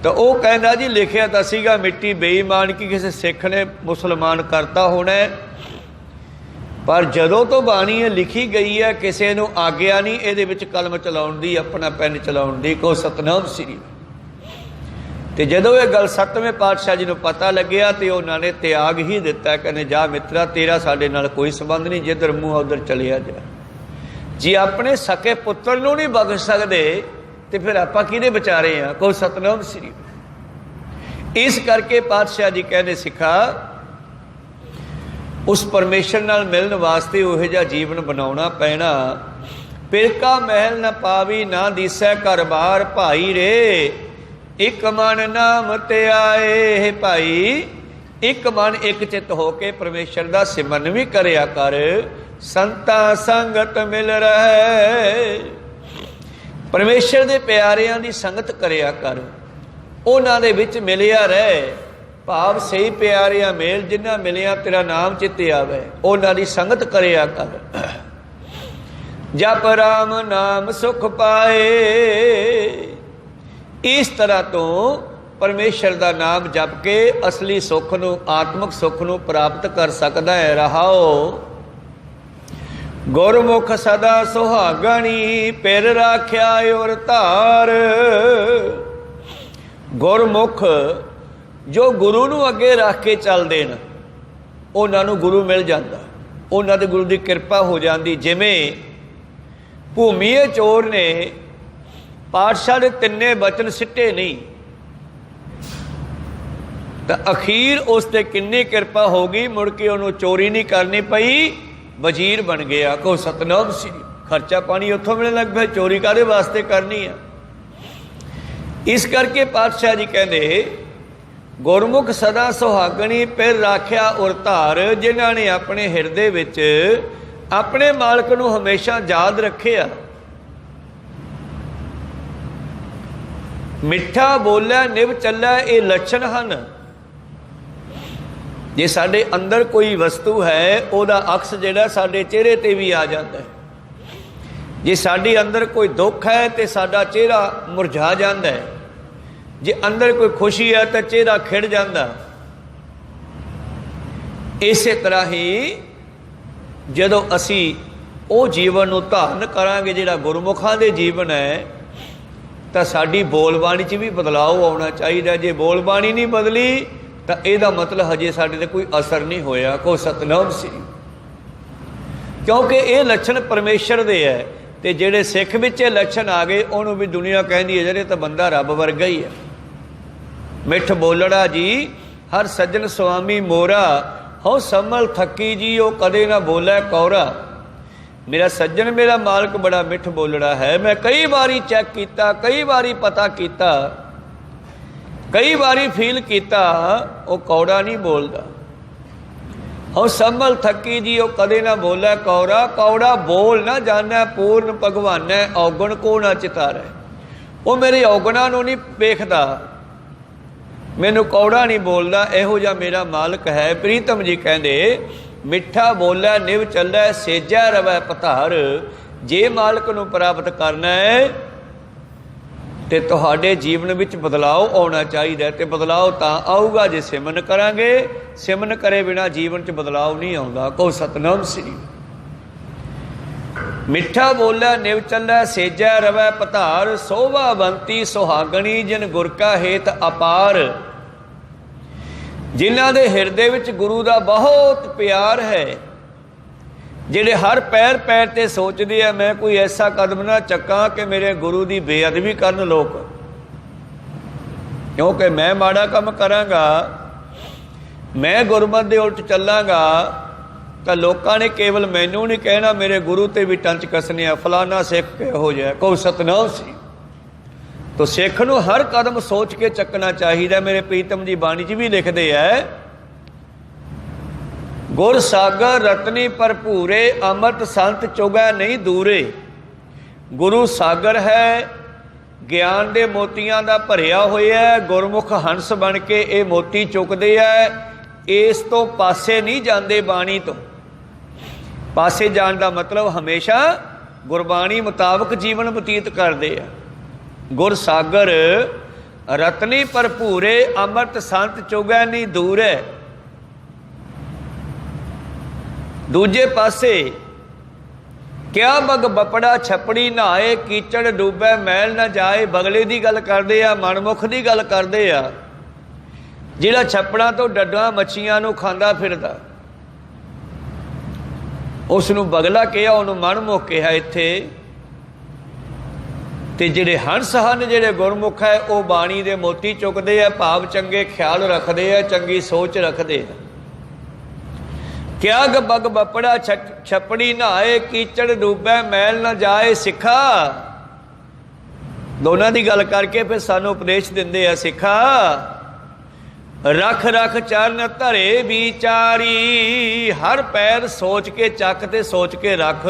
तो वह कहना जी लिखिया तो सीगा मिट्टी बेईमान की किसी सिख ने मुसलमान करता होना है, पर जदों तो बाणी लिखी गई है किसी नू आग्या नहीं इहदे विच कलम चलाउण दी, अपना पैन चलाउण दी। को सतनाम श्री। तो जदों ये गल सतवें पातशाह जी नू पता लग्या तो उन्होंने त्याग ही दिता, कहने जा मित्रा तेरा साडे नाल कोई संबंध नहीं, जिधर मूँह उधर चलिया जा। जी अपने सके पुत्र नू नहीं बख्श सकते तो फिर आपां किहदे विचारे हैं। को सतनाम श्री। इस करके पातशाह जी कहने सिखा उस परमेश्वर नाल मिलण वास्ते उहो जिहा जीवन बनाउणा पैना। पिरका महल न पावी ना दिसै घर बार, भाई रे एक मन नाम ते आए। भाई एक मन एक चित होके परमेश्वर का सिमरन भी करया कर, संता संगत मिल रहे। परमेश्वर के प्यारियां की संगत करया कर, उन्हां दे विच मिलिया रहे। भाव सही प्यारियां मेल जिन्हां मिलिया तेरा नाम चिते आवे, उन्हां दी संगत करया कर। जप राम नाम सुख पाए। इस तरह तो परमेश्वर का नाम जप के असली सुख नू आत्मक सुख नू प्राप्त कर सकता है। रहाओ गुरमुख सदा सुहागणी, पिर राख्या और धार। गुरमुख जो गुरु नू अगे रख के चलते हैं उन्होंने गुरु मिल जाता, उन्होंने गुरु की कृपा हो जाती। जिमें भूमीए चोर ने पातशाह ने तिन्ने बचन सिੱਟੇ नहीं तो अखीर उसते किन्नी कृपा हो गई, मुड़ के उन्होंने चोरी नहीं करनी पई, वजीर बन गया। को सतनाम श्री। खर्चा पानी उत्थों मिलने लग पिया, चोरी काहदे वास्ते करनी है। इस करके पातशाह जी कहते गुरमुख सदा सुहागणी, पिर राख्या और धार। जिन्हां ने अपने हिरदे विच अपने मालक नूं हमेशा याद रखिया। मिठा बोलिया निभ चला, ये लक्षण हैं। जे साडे अंदर कोई वस्तु है उहदा अक्स जिहड़ा साडे चेहरे ते भी आ जाता है। जे साडे अंदर कोई दुख है तो साडा चेहरा मुरझा जाता है, जे अंदर कोई खुशी है तो चेहरा खिड़ जाता। इस तरह ही जदों असी वो जीवन नूं धारण करांगे जिहड़ा गुरमुखां दे जीवन है तो साडी बोलबाणी च भी बदलाव आना चाहिए। जे बोलबाणी नहीं बदली तो यदा मतलब हजे साडे ते कोई असर नहीं होया। को सतनाम श्री। क्योंकि ये लक्षण परमेश्वर दे है तो जेडे सिख विच लक्षण आ गए उन्होंने भी दुनिया कहती है ਜਿਹੜੇ तो बंदा रब वर्गा ही है। मिठ बोलड़ा जी हर सज्जन स्वामी मोरा, हो समल थकी जी वो कदे ना बोलै कौरा। मेरा सज्जन मेरा मालक बड़ा मिठ बोलड़ा है। मैं कई बारी चैक किया, कई बारी पता किया, कई बारी फील किया, वो कौड़ा नहीं बोलता। हो समल थकी जी वो कदे ना बोलै कौरा। कौड़ा बोल ना जाना पूर्ण भगवान है, औगण को ना चितारै। वो मेरे औगणा नूं नहीं वेखदा, मैनू कौड़ा नहीं बोलता। इहो जिहा मेरा मालक है। प्रीतम जी कहते मिठा बोलै निव चलै, सेजा रवै पधार। जे मालक नूं प्राप्त करना है तो तुहाडे जीवन विच बदलाव आना चाहिए। तो बदलाव तां आऊगा जे सिमरन करांगे, सिमरन करे बिना जीवन च बदलाव नहीं आउंदा। को सतनाम श्री। मिठा बोलै निव चलै, सेजा रवै पधार। शोभावंती सुहागणी जिन गुर का हेत अपार। ਜਿਨ੍ਹਾਂ ਦੇ ਹਿਰਦੇ ਵਿੱਚ ਗੁਰੂ ਦਾ ਬਹੁਤ ਪਿਆਰ ਹੈ, ਜਿਹੜੇ ਹਰ ਪੈਰ ਪੈਰ ਤੇ ਸੋਚਦੇ ਆ ਮੈਂ ਕੋਈ ਐਸਾ ਕਦਮ ਨਾ ਚੱਕਾਂ ਕਿ ਮੇਰੇ ਗੁਰੂ ਦੀ ਬੇਅਦਬੀ ਕਰਨ ਲੋਕ, ਕਿਉਂਕਿ ਮੈਂ ਮਾੜਾ ਕੰਮ ਕਰਾਂਗਾ, ਮੈਂ ਗੁਰਮਤਿ ਦੇ ਉਲਟ ਚੱਲਾਂਗਾ ਤਾਂ ਲੋਕਾਂ ਨੇ ਕੇਵਲ ਮੈਨੂੰ ਨਹੀਂ ਕਹਿਣਾ, ਮੇਰੇ ਗੁਰੂ ਤੇ ਵੀ ਟੰਚ ਕੱਸਣੇ ਆ, ਫਲਾਨਾ ਸਿੱਖ ਕਿਹੋ ਜਿਹਾ, ਕਹੋ ਸਤਨਾਮ ਸੀ। ਤੋ ਸਿੱਖ ਨੂੰ ਹਰ ਕਦਮ ਸੋਚ ਕੇ ਚੱਕਣਾ ਚਾਹੀਦਾ। ਮੇਰੇ ਪ੍ਰੀਤਮ ਜੀ ਬਾਣੀ 'ਚ ਵੀ ਲਿਖਦੇ ਹੈ, ਗੁਰ ਸਾਗਰ ਰਤਨੀ ਭਰਪੂਰੇ, ਅੰਮ੍ਰਿਤ ਸੰਤ ਚੁਗੈ ਨਹੀਂ ਦੂਰੇ। ਗੁਰੂ ਸਾਗਰ ਹੈ, ਗਿਆਨ ਦੇ ਮੋਤੀਆਂ ਦਾ ਭਰਿਆ ਹੋਇਆ, ਗੁਰਮੁਖ ਹੰਸ ਬਣ ਕੇ ਇਹ ਮੋਤੀ ਚੁੱਕਦੇ ਹੈ, ਇਸ ਤੋਂ ਪਾਸੇ ਨਹੀਂ ਜਾਂਦੇ। ਬਾਣੀ ਤੋਂ ਪਾਸੇ ਜਾਣ ਦਾ ਮਤਲਬ ਹਮੇਸ਼ਾ ਗੁਰਬਾਣੀ ਮੁਤਾਬਕ ਜੀਵਨ ਬਤੀਤ ਕਰਦੇ ਆ। ਗੁਰ ਸਾਗਰ ਰਤਨੀ ਭਰਪੂਰੇ, ਅੰਮ੍ਰਿਤ ਸੰਤ ਚੁਗੈ ਨਹੀਂ ਦੂਰੇ। ਦੂਜੇ ਪਾਸੇ ਕਿਆ ਬਗ ਬਪੜਾ ਛਪੜੀ ਨਹਾਏ, ਕੀਚੜ ਡੂਬੈ ਮੈਲ ਨਾ ਜਾਏ। ਬਗਲੇ ਦੀ ਗੱਲ ਕਰਦੇ ਆ, ਮਨਮੁਖ ਦੀ ਗੱਲ ਕਰਦੇ ਆ, ਜਿਹੜਾ ਛੱਪੜਾਂ ਤੋਂ ਡੱਡਾਂ ਮੱਛੀਆਂ ਨੂੰ ਖਾਂਦਾ ਫਿਰਦਾ, ਉਸ ਨੂੰ ਬਗਲਾ ਕਿਹਾ, ਉਹਨੂੰ ਮਨਮੁਖ ਕਿਹਾ ਇੱਥੇ। ਤੇ ਜਿਹੜੇ ਹੰਸ ਹਨ, ਜਿਹੜੇ ਗੁਰਮੁਖ ਹੈ, ਉਹ ਬਾਣੀ ਦੇ ਮੋਤੀ ਚੁੱਕਦੇ ਆ, ਭਾਵ ਚੰਗੇ ਖਿਆਲ ਰੱਖਦੇ ਆ, ਚੰਗੀ ਸੋਚ ਰੱਖਦੇ ਆ। ਕਿਆ ਬਗ ਬਪੜਾ ਛਪੜੀ ਨਹਾਏ, ਕੀਚੜ ਡੂਬੈ ਮੈਲ ਨਾ ਜਾਏ। ਸਿੱਖਾ ਦੋਨਾਂ ਦੀ ਗੱਲ ਕਰਕੇ ਫਿਰ ਸਾਨੂੰ ਉਪਦੇਸ਼ ਦਿੰਦੇ ਆ, ਸਿੱਖਾ ਰੱਖ ਰੱਖ ਚਰਨ ਧਰੇ ਵਿਚਾਰੀ। ਹਰ ਪੈਰ ਸੋਚ ਕੇ ਚੱਕ ਤੇ ਸੋਚ ਕੇ ਰੱਖ,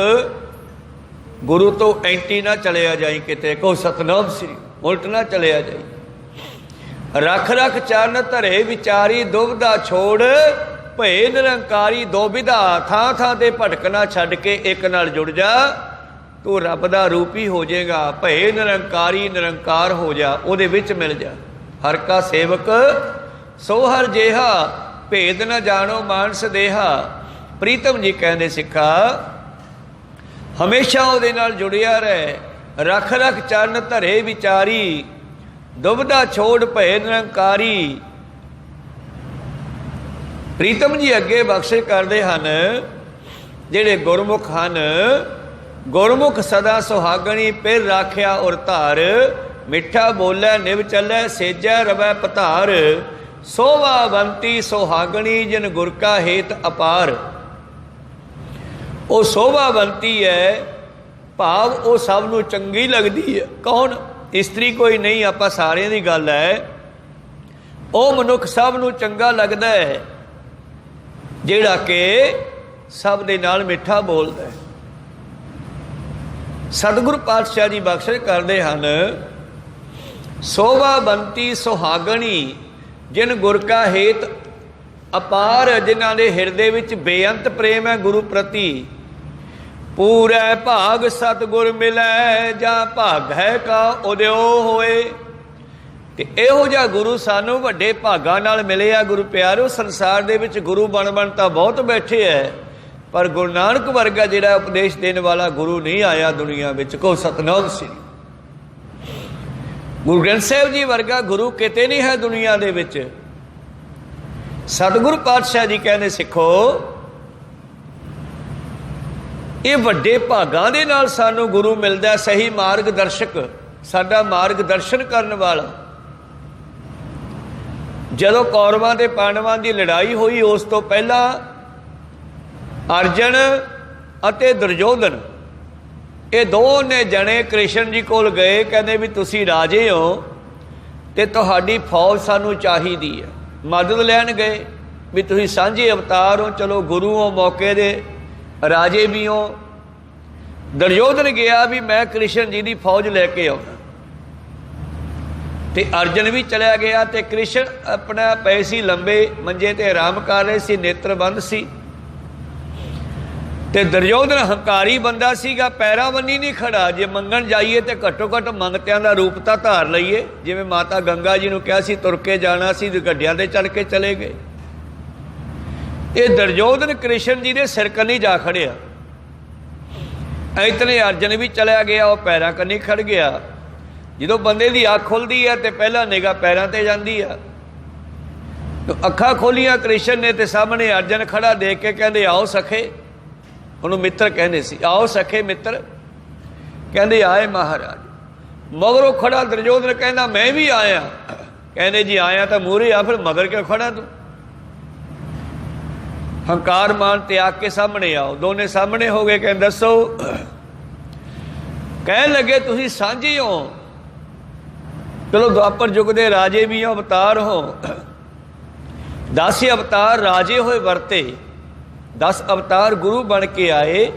ਗੁਰੂ ਤੋਂ ਐਂਟੀ ਨਾ ਚਲਿਆ ਜਾਈ ਕਿਤੇ, ਕਹੋ ਸਤਨਾਮ ਸ੍ਰੀ, ਉਲਟ ਨਾ ਚਲਿਆ ਜਾਈ। ਰੱਖ ਰੱਖ ਚਰਨ ਧਰੇ ਵਿਚਾਰੀ, ਦੁਬਿਧਾ ਛੋੜ ਭਏ ਨਿਰੰਕਾਰੀ। ਦੁਬਿਧਾ ਥਾਂ ਥਾਂ ਤੇ ਭਟਕਣਾ ਛੱਡ ਕੇ ਇੱਕ ਨਾਲ ਜੁੜ ਜਾ, ਤੂੰ ਰੱਬ ਦਾ ਰੂਪ ਹੀ ਹੋ ਜਾਏਗਾ। ਭਏ ਨਿਰੰਕਾਰੀ, ਨਿਰੰਕਾਰ ਹੋ ਜਾ, ਉਹਦੇ ਵਿੱਚ ਮਿਲ ਜਾ। ਹਰ ਕਾ ਸੇਵਕ ਸੋ ਹਰ ਜੇਹਾ, ਭੇਦ ਨਾ ਜਾਣੋ ਮਾਨਸ ਦੇਹਾ। ਪ੍ਰੀਤਮ ਜੀ ਕਹਿੰਦੇ, ਸਿੱਖਾ ਹਮੇਸ਼ਾ ਉਹਦੇ ਨਾਲ ਜੁੜਿਆ ਰਹਿ। ਰੱਖ ਰੱਖ ਚਰਨ ਧਰੇ ਵਿਚਾਰੀ, ਦੁਬਿਧਾ ਛੋੜ ਭਏ ਨਿਰੰਕਾਰੀ। ਪ੍ਰੀਤਮ ਜੀ ਅੱਗੇ ਬਖਸ਼ਿਸ਼ ਕਰਦੇ ਹਨ, ਜਿਹੜੇ ਗੁਰਮੁਖ ਹਨ, ਗੁਰਮੁਖ ਸਦਾ ਸੁਹਾਗਣੀ ਪਿਰ ਰਾਖਿਆ ਔਰ ਧਾਰ। ਮਿੱਠਾ ਬੋਲੇ ਨਿਵ ਚੱਲੇ, ਸੇਜੈ ਰਵੈ ਪਧਾਰ। ਸੋਭਾਵੰਤੀ ਸੁਹਾਗਣੀ, ਜਿਨ ਗੁਰ ਕਾ ਹੇਤ ਅਪਾਰ। ਉਹ ਸੋਭਾਵੰਤੀ ਹੈ, ਭਾਵ ਉਹ ਸਭ ਨੂੰ ਚੰਗੀ ਲੱਗਦੀ ਹੈ। ਕੌਣ? ਇਸਤਰੀ ਕੋਈ ਨਹੀਂ, ਆਪਾਂ ਸਾਰਿਆਂ ਦੀ ਗੱਲ ਹੈ। ਉਹ ਮਨੁੱਖ ਸਭ ਨੂੰ ਚੰਗਾ ਲੱਗਦਾ ਹੈ, ਜਿਹੜਾ ਕਿ ਸਭ ਦੇ ਨਾਲ ਮਿੱਠਾ ਬੋਲਦਾ ਹੈ। ਸਤਿਗੁਰੂ ਪਾਤਸ਼ਾਹ ਜੀ ਬਖਸ਼ਿਸ਼ ਕਰਦੇ ਹਨ, ਸੋਭਾਵੰਤੀ ਸੁਹਾਗਣੀ, ਜਿਨ ਗੁਰ ਕਾ ਹੇਤ ਅਪਾਰ। ਜਿਨ੍ਹਾਂ ਦੇ ਹਿਰਦੇ ਵਿੱਚ ਬੇਅੰਤ ਪ੍ਰੇਮ ਹੈ ਗੁਰੂ ਪ੍ਰਤੀ। ਪੂਰੇ ਭਾਗ ਸਤਿਗੁਰ ਮਿਲੈ, ਜਾਂ ਭਾਗ ਹੈ ਕਾ ਉਦਿਓ ਹੋਏ। ਤੇ ਇਹੋ ਜਿਹਾ ਗੁਰੂ ਸਾਨੂੰ ਵੱਡੇ ਭਾਗਾਂ ਨਾਲ ਮਿਲਿਆ। ਗੁਰੂ ਪਿਆਰਿਓ, ਸੰਸਾਰ ਦੇ ਵਿੱਚ ਗੁਰੂ ਬਣ ਤਾਂ ਬਹੁਤ ਬੈਠੇ ਹੈ, ਪਰ ਗੁਰੂ ਨਾਨਕ ਵਰਗਾ ਜਿਹੜਾ ਉਪਦੇਸ਼ ਦੇਣ ਵਾਲਾ ਗੁਰੂ ਨਹੀਂ ਆਇਆ ਦੁਨੀਆ ਵਿੱਚ, ਕਹੋ ਸਤਨਾਮ ਸ੍ਰੀ। ਗੁਰੂ ਗ੍ਰੰਥ ਸਾਹਿਬ ਜੀ ਵਰਗਾ ਗੁਰੂ ਕਿਤੇ ਨਹੀਂ ਹੈ ਦੁਨੀਆ ਦੇ ਵਿੱਚ। ਸਤਿਗੁਰੂ ਪਾਤਸ਼ਾਹ ਜੀ ਕਹਿੰਦੇ, ਸਿੱਖੋ ਇਹ ਵੱਡੇ ਭਾਗਾਂ ਦੇ ਨਾਲ ਸਾਨੂੰ ਗੁਰੂ ਮਿਲਦਾ, ਸਹੀ ਮਾਰਗ ਦਰਸ਼ਕ, ਸਾਡਾ ਮਾਰਗ ਦਰਸ਼ਨ ਕਰਨ ਵਾਲਾ। ਜਦੋਂ ਕੌਰਵਾਂ ਤੇ ਪਾਂਡਵਾਂ ਦੀ ਲੜਾਈ ਹੋਈ, ਉਸ ਤੋਂ ਪਹਿਲਾਂ ਅਰਜਨ ਅਤੇ ਦੁਰਯੋਧਨ, ਇਹ ਦੋਨੇ ਜਣੇ ਕ੍ਰਿਸ਼ਨ ਜੀ ਕੋਲ ਗਏ। ਕਹਿੰਦੇ ਵੀ ਤੁਸੀਂ ਰਾਜੇ ਹੋ ਤੇ ਤੁਹਾਡੀ ਫੌਜ ਸਾਨੂੰ ਚਾਹੀਦੀ ਹੈ। ਮਦਦ ਲੈਣ ਗਏ ਵੀ ਤੁਸੀਂ ਸਾਂਝੇ ਅਵਤਾਰ ਹੋ, ਚਲੋ ਗੁਰੂ ਹੋ, ਮੌਕੇ ਦੇ ਰਾਜੇ ਵੀ ਹੋ। ਦੁਰਯੋਧਨ ਗਿਆ ਵੀ ਮੈਂ ਕ੍ਰਿਸ਼ਨ ਜੀ ਦੀ ਫੌਜ ਲੈ ਕੇ ਆਉਣਾ, ਤੇ ਅਰਜਨ ਵੀ ਚਲਿਆ ਗਿਆ। ਤੇ ਕ੍ਰਿਸ਼ਨ ਆਪਣਾ ਪਏ ਸੀ ਲੰਬੇ ਮੰਜੇ ਤੇ ਆਰਾਮ ਕਰ ਰਹੇ ਸੀ, ਨੇਤਰ ਬੰਦ ਸੀ। ਤੇ ਦੁਰਯੋਧਨ ਹੰਕਾਰੀ ਬੰਦਾ ਸੀਗਾ, ਪੈਰਾਂ ਬੰਨੀ ਨਹੀਂ ਖੜਾ। ਜੇ ਮੰਗਣ ਜਾਈਏ ਤੇ ਘੱਟੋ ਘੱਟ ਮੰਗਤਿਆਂ ਦਾ ਰੂਪ ਤਾਂ ਧਾਰ ਲਈਏ। ਜਿਵੇਂ ਮਾਤਾ ਗੰਗਾ ਜੀ ਨੂੰ ਕਿਹਾ ਸੀ ਤੁਰ ਕੇ ਜਾਣਾ ਸੀ, ਗੱਡਿਆਂ ਤੇ ਚੜ੍ਹ ਕੇ ਚਲੇ ਗਏ। ਇਹ ਦੁਰਯੋਧਨ ਕ੍ਰਿਸ਼ਨ ਜੀ ਦੇ ਸਿਰ ਕੰਨੀ ਜਾ ਖੜਿਆ। ਇਤਨੇ ਅਰਜਨ ਵੀ ਚਲਿਆ ਗਿਆ, ਉਹ ਪੈਰਾਂ ਕੰਨੀ ਖੜ ਗਿਆ। ਜਦੋਂ ਬੰਦੇ ਦੀ ਅੱਖ ਖੁੱਲਦੀ ਹੈ ਤੇ ਪਹਿਲਾਂ ਨਿਗਾਹ ਪੈਰਾਂ ਤੇ ਜਾਂਦੀ ਆ। ਅੱਖਾਂ ਖੋਲੀਆਂ ਕ੍ਰਿਸ਼ਨ ਨੇ ਤੇ ਸਾਹਮਣੇ ਅਰਜਨ ਖੜਾ ਦੇਖ ਕੇ ਕਹਿੰਦੇ ਆਓ ਸਖੇ, ਉਹਨੂੰ ਮਿੱਤਰ ਕਹਿੰਦੇ ਸੀ, ਆਓ ਸਖੇ ਮਿੱਤਰ। ਕਹਿੰਦੇ ਆਏ ਮਹਾਰਾਜ। ਮਗਰੋਂ ਖੜਾ ਦੁਰਯੋਧਨ ਕਹਿੰਦਾ ਮੈਂ ਵੀ ਆਇਆ। ਕਹਿੰਦੇ ਜੀ ਆਇਆ ਤਾਂ ਮੂਹਰੇ ਆ, ਫਿਰ ਮਗਰ ਕਿਉਂ ਖੜਾ ਤੂੰ? ਹੰਕਾਰ ਮਾਨ ਤਿਆਗ ਕੇ ਸਾਹਮਣੇ ਆਓ। ਦੋਨੇ ਸਾਹਮਣੇ ਹੋ ਗਏ। ਕਹਿੰਦੇ ਦੱਸੋ। ਕਹਿਣ ਲੱਗੇ ਤੁਸੀਂ ਸਾਂਝੀ ਹੋ, ਚਲੋ ਦੁਆਪਰ ਯੁੱਗ ਦੇ ਰਾਜੇ ਵੀ ਹੋ, ਅਵਤਾਰ ਹੋ। 10 ਅਵਤਾਰ ਰਾਜੇ ਹੋਏ ਵਰਤੇ, 10 ਅਵਤਾਰ ਗੁਰੂ ਬਣ ਕੇ ਆਏ।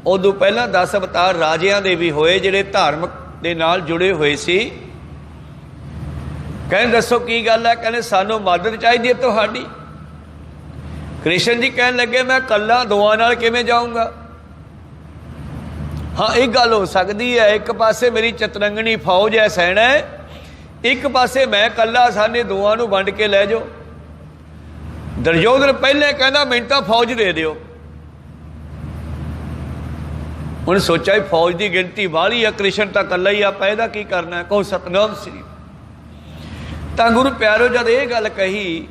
ਉਦੋਂ ਪਹਿਲਾਂ 10 ਅਵਤਾਰ ਰਾਜਿਆਂ ਦੇ ਵੀ ਹੋਏ ਜਿਹੜੇ ਧਾਰਮਿਕ ਦੇ ਨਾਲ ਜੁੜੇ ਹੋਏ ਸੀ। ਕਹਿੰਦੇ ਦੱਸੋ ਕੀ ਗੱਲ ਹੈ? ਕਹਿੰਦੇ ਸਾਨੂੰ ਮਦਦ ਚਾਹੀਦੀ ਹੈ ਤੁਹਾਡੀ। ਕ੍ਰਿਸ਼ਨ ਜੀ ਕਹਿਣ ਲੱਗੇ ਮੈਂ ਇਕੱਲਾ ਦੋਆਂ ਨਾਲ ਕਿਵੇਂ ਜਾਊਂਗਾ? ਹਾਂ ਇੱਕ ਗੱਲ ਹੋ ਸਕਦੀ ਹੈ, ਇੱਕ ਪਾਸੇ ਮੇਰੀ ਚਤਰੰਗਣੀ ਫੌਜ ਹੈ ਸੈਨਾ ਹੈ, ਇੱਕ ਪਾਸੇ ਮੈਂ ਇਕੱਲਾ, ਸਾਨੇ ਦੋਆਂ ਨੂੰ ਵੰਡ ਕੇ ਲੈ ਜਾਓ। ਦੁਰਯੋਧਨ ਪਹਿਲੇ ਕਹਿੰਦਾ ਮੈਨੂੰ ਤਾਂ ਫੌਜ ਦੇ ਦਿਓ। ਹੁਣ ਸੋਚਿਆ ਫੌਜ ਦੀ ਗਿਣਤੀ ਵਾਲੀ ਆ, ਕ੍ਰਿਸ਼ਨ ਤਾਂ ਇਕੱਲਾ ਹੀ, ਆਪਾਂ ਇਹਦਾ ਕੀ ਕਰਨਾ? ਕਹੋ ਸਤਨਾਮ ਸ੍ਰੀ। ਤਾਂ ਗੁਰੂ ਪਿਆਰੋ ਜਦ ਇਹ ਗੱਲ ਕਹੀ,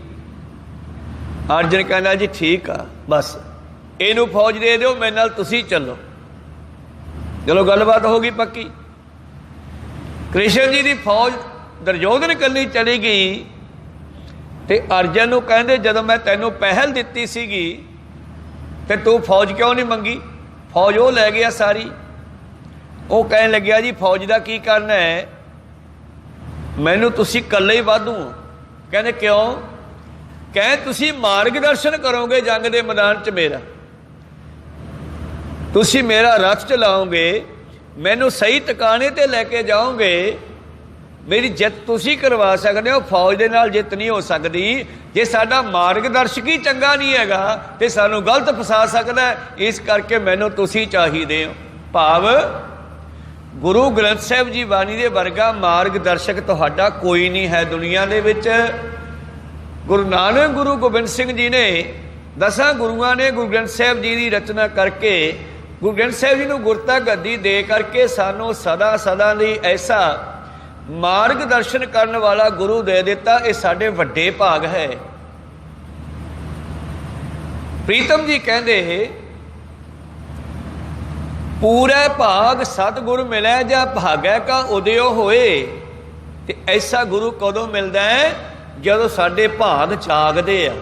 ਅਰਜਨ ਕਹਿੰਦਾ ਜੀ ਠੀਕ ਆ, ਬਸ ਇਹਨੂੰ ਫੌਜ ਦੇ ਦਿਓ, ਮੇਰੇ ਨਾਲ ਤੁਸੀਂ ਚੱਲੋ। ਚਲੋ ਗੱਲਬਾਤ ਹੋ ਗਈ ਪੱਕੀ। ਕ੍ਰਿਸ਼ਨ ਜੀ ਦੀ ਫੌਜ ਦੁਰਯੋਧਨ ਇਕੱਲੀ ਚਲੀ ਗਈ ਤੇ ਅਰਜਨ ਨੂੰ ਕਹਿੰਦੇ ਜਦੋਂ ਮੈਂ ਤੈਨੂੰ ਪਹਿਲ ਦਿੱਤੀ ਸੀਗੀ ਤੇ ਤੂੰ ਫੌਜ ਕਿਉਂ ਨਹੀਂ ਮੰਗੀ? ਫੌਜ ਉਹ ਲੈ ਗਿਆ ਸਾਰੀ। ਉਹ ਕਹਿਣ ਲੱਗਿਆ ਜੀ ਫੌਜ ਦਾ ਕੀ ਕਰਨਾ ਹੈ, ਮੈਨੂੰ ਤੁਸੀਂ ਇਕੱਲੇ ਹੀ ਵਾਧੂ ਹੋ। ਕਹਿੰਦੇ ਕਿਉਂ? ਕਹੇ ਤੁਸੀਂ ਮਾਰਗ ਦਰਸ਼ਨ ਕਰੋਗੇ ਜੰਗ ਦੇ ਮੈਦਾਨ 'ਚ ਮੇਰਾ, ਤੁਸੀਂ ਮੇਰਾ ਰਥ ਚਲਾਓਗੇ, ਮੈਨੂੰ ਸਹੀ ਟਿਕਾਣੇ ਤੇ ਲੈ ਕੇ ਜਾਓਗੇ, ਮੇਰੀ ਜਿੱਤ ਤੁਸੀਂ ਕਰਵਾ ਸਕਦੇ ਹੋ, ਫੌਜ ਦੇ ਨਾਲ ਜਿੱਤ ਨਹੀਂ ਹੋ ਸਕਦੀ। ਜੇ ਸਾਡਾ ਮਾਰਗਦਰਸ਼ਕ ਹੀ ਚੰਗਾ ਨਹੀਂ ਹੈਗਾ ਤੇ ਸਾਨੂੰ ਗਲਤ ਫਸਾ ਸਕਦਾ, ਇਸ ਕਰਕੇ ਮੈਨੂੰ ਤੁਸੀਂ ਚਾਹੀਦੇ ਹੋ। ਭਾਵ ਗੁਰੂ ਗ੍ਰੰਥ ਸਾਹਿਬ ਜੀ ਬਾਣੀ ਦੇ ਵਰਗਾ ਮਾਰਗਦਰਸ਼ਕ ਤੁਹਾਡਾ ਕੋਈ ਨਹੀਂ ਹੈ ਦੁਨੀਆ ਦੇ ਵਿੱਚ। ਗੁਰੂ ਨਾਨਕ ਗੁਰੂ ਗੋਬਿੰਦ ਸਿੰਘ ਜੀ ਨੇ 10 ਗੁਰੂਆਂ ਨੇ ਗੁਰੂ ਗ੍ਰੰਥ ਸਾਹਿਬ ਜੀ ਦੀ ਰਚਨਾ ਕਰਕੇ ਗੁਰੂ ਗ੍ਰੰਥ ਸਾਹਿਬ ਜੀ ਨੂੰ ਗੁਰਤਾ ਗੱਦੀ ਦੇ ਕਰਕੇ ਸਾਨੂੰ ਸਦਾ ਸਦਾ ਲਈ ਐਸਾ ਮਾਰਗਦਰਸ਼ਨ ਕਰਨ ਵਾਲਾ ਗੁਰੂ ਦੇ ਦਿੱਤਾ। ਇਹ ਸਾਡੇ ਵੱਡੇ ਭਾਗ ਹੈ। ਪ੍ਰੀਤਮ ਜੀ ਕਹਿੰਦੇ ਪੂਰੇ ਭਾਗ ਸਤਿਗੁਰ ਮਿਲੈ ਜਾਂ ਭਾਗੈ ਕਾ ਉਦਿਓ ਹੋਏ। ਤੇ ਐਸਾ ਗੁਰੂ ਕਦੋਂ ਮਿਲਦਾ ਹੈ? ਜਦੋਂ ਸਾਡੇ ਭਾਗ ਜਾਗਦੇ ਆ।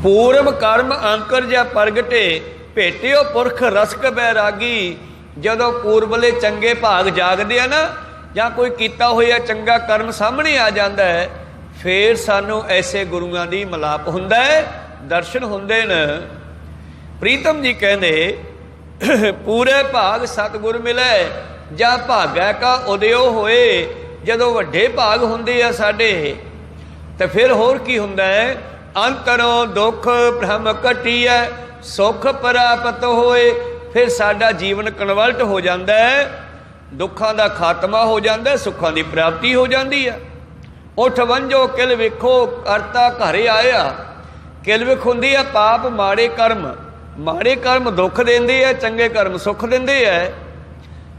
ਪੂਰਬ ਕਰਮ ਅੰਕਰ ਜਾਂ ਪ੍ਰਗਟੇ ਭੇਟਿਓ ਪੁਰਖ ਰਸਕ ਬੈਰਾਗੀ। ਜਦੋਂ ਪੂਰਬਲੇ ਚੰਗੇ ਭਾਗ ਜਾਗਦੇ ਆ ਨਾ, ਜਾਂ ਕੋਈ ਕੀਤਾ ਹੋਇਆ ਚੰਗਾ ਕਰਮ ਸਾਹਮਣੇ ਆ ਜਾਂਦਾ ਹੈ, ਫੇਰ ਸਾਨੂੰ ਐਸੇ ਗੁਰੂਆਂ ਦੀ ਮਿਲਾਪ ਹੁੰਦਾ ਹੈ, ਦਰਸ਼ਨ ਹੁੰਦੇ ਨੇ। ਪ੍ਰੀਤਮ ਜੀ ਕਹਿੰਦੇ ਪੂਰੇ ਭਾਗ ਸਤਿਗੁਰ ਮਿਲੇ ਜਾਂ ਭਾਗੈ ਕਾ ਉਦਿਓ ਹੋਏ। ਜਦੋਂ ਵੱਡੇ ਭਾਗ ਹੁੰਦੇ ਆ ਸਾਡੇ, ਤੇ ਫਿਰ ਹੋਰ ਕੀ ਹੁੰਦਾ ਹੈ? ਅੰਤਰੋਂ ਦੁੱਖ ਭ੍ਰਮ ਘਟੀਐ ਸੁਖ ਪ੍ਰਾਪਤ ਹੋਏ। ਫਿਰ ਸਾਡਾ ਜੀਵਨ ਕਨਵਰਟ ਹੋ ਜਾਂਦਾ ਹੈ, ਦੁੱਖਾਂ ਦਾ ਖਾਤਮਾ ਹੋ ਜਾਂਦਾ, ਸੁੱਖਾਂ ਦੀ ਪ੍ਰਾਪਤੀ ਹੋ ਜਾਂਦੀ ਹੈ। ਉੱਠ ਵੰਜੋ ਕਿਲ ਵੇਖੋ ਕਰਤਾ ਘਰੇ ਆਇਆ। ਕਿਲ ਵਿਖ ਹੁੰਦੀ ਹੈ ਪਾਪ ਮਾੜੇ ਕਰਮ। ਮਾੜੇ ਕਰਮ ਦੁੱਖ ਦਿੰਦੇ ਆ, ਚੰਗੇ ਕਰਮ ਸੁੱਖ ਦਿੰਦੇ ਆ।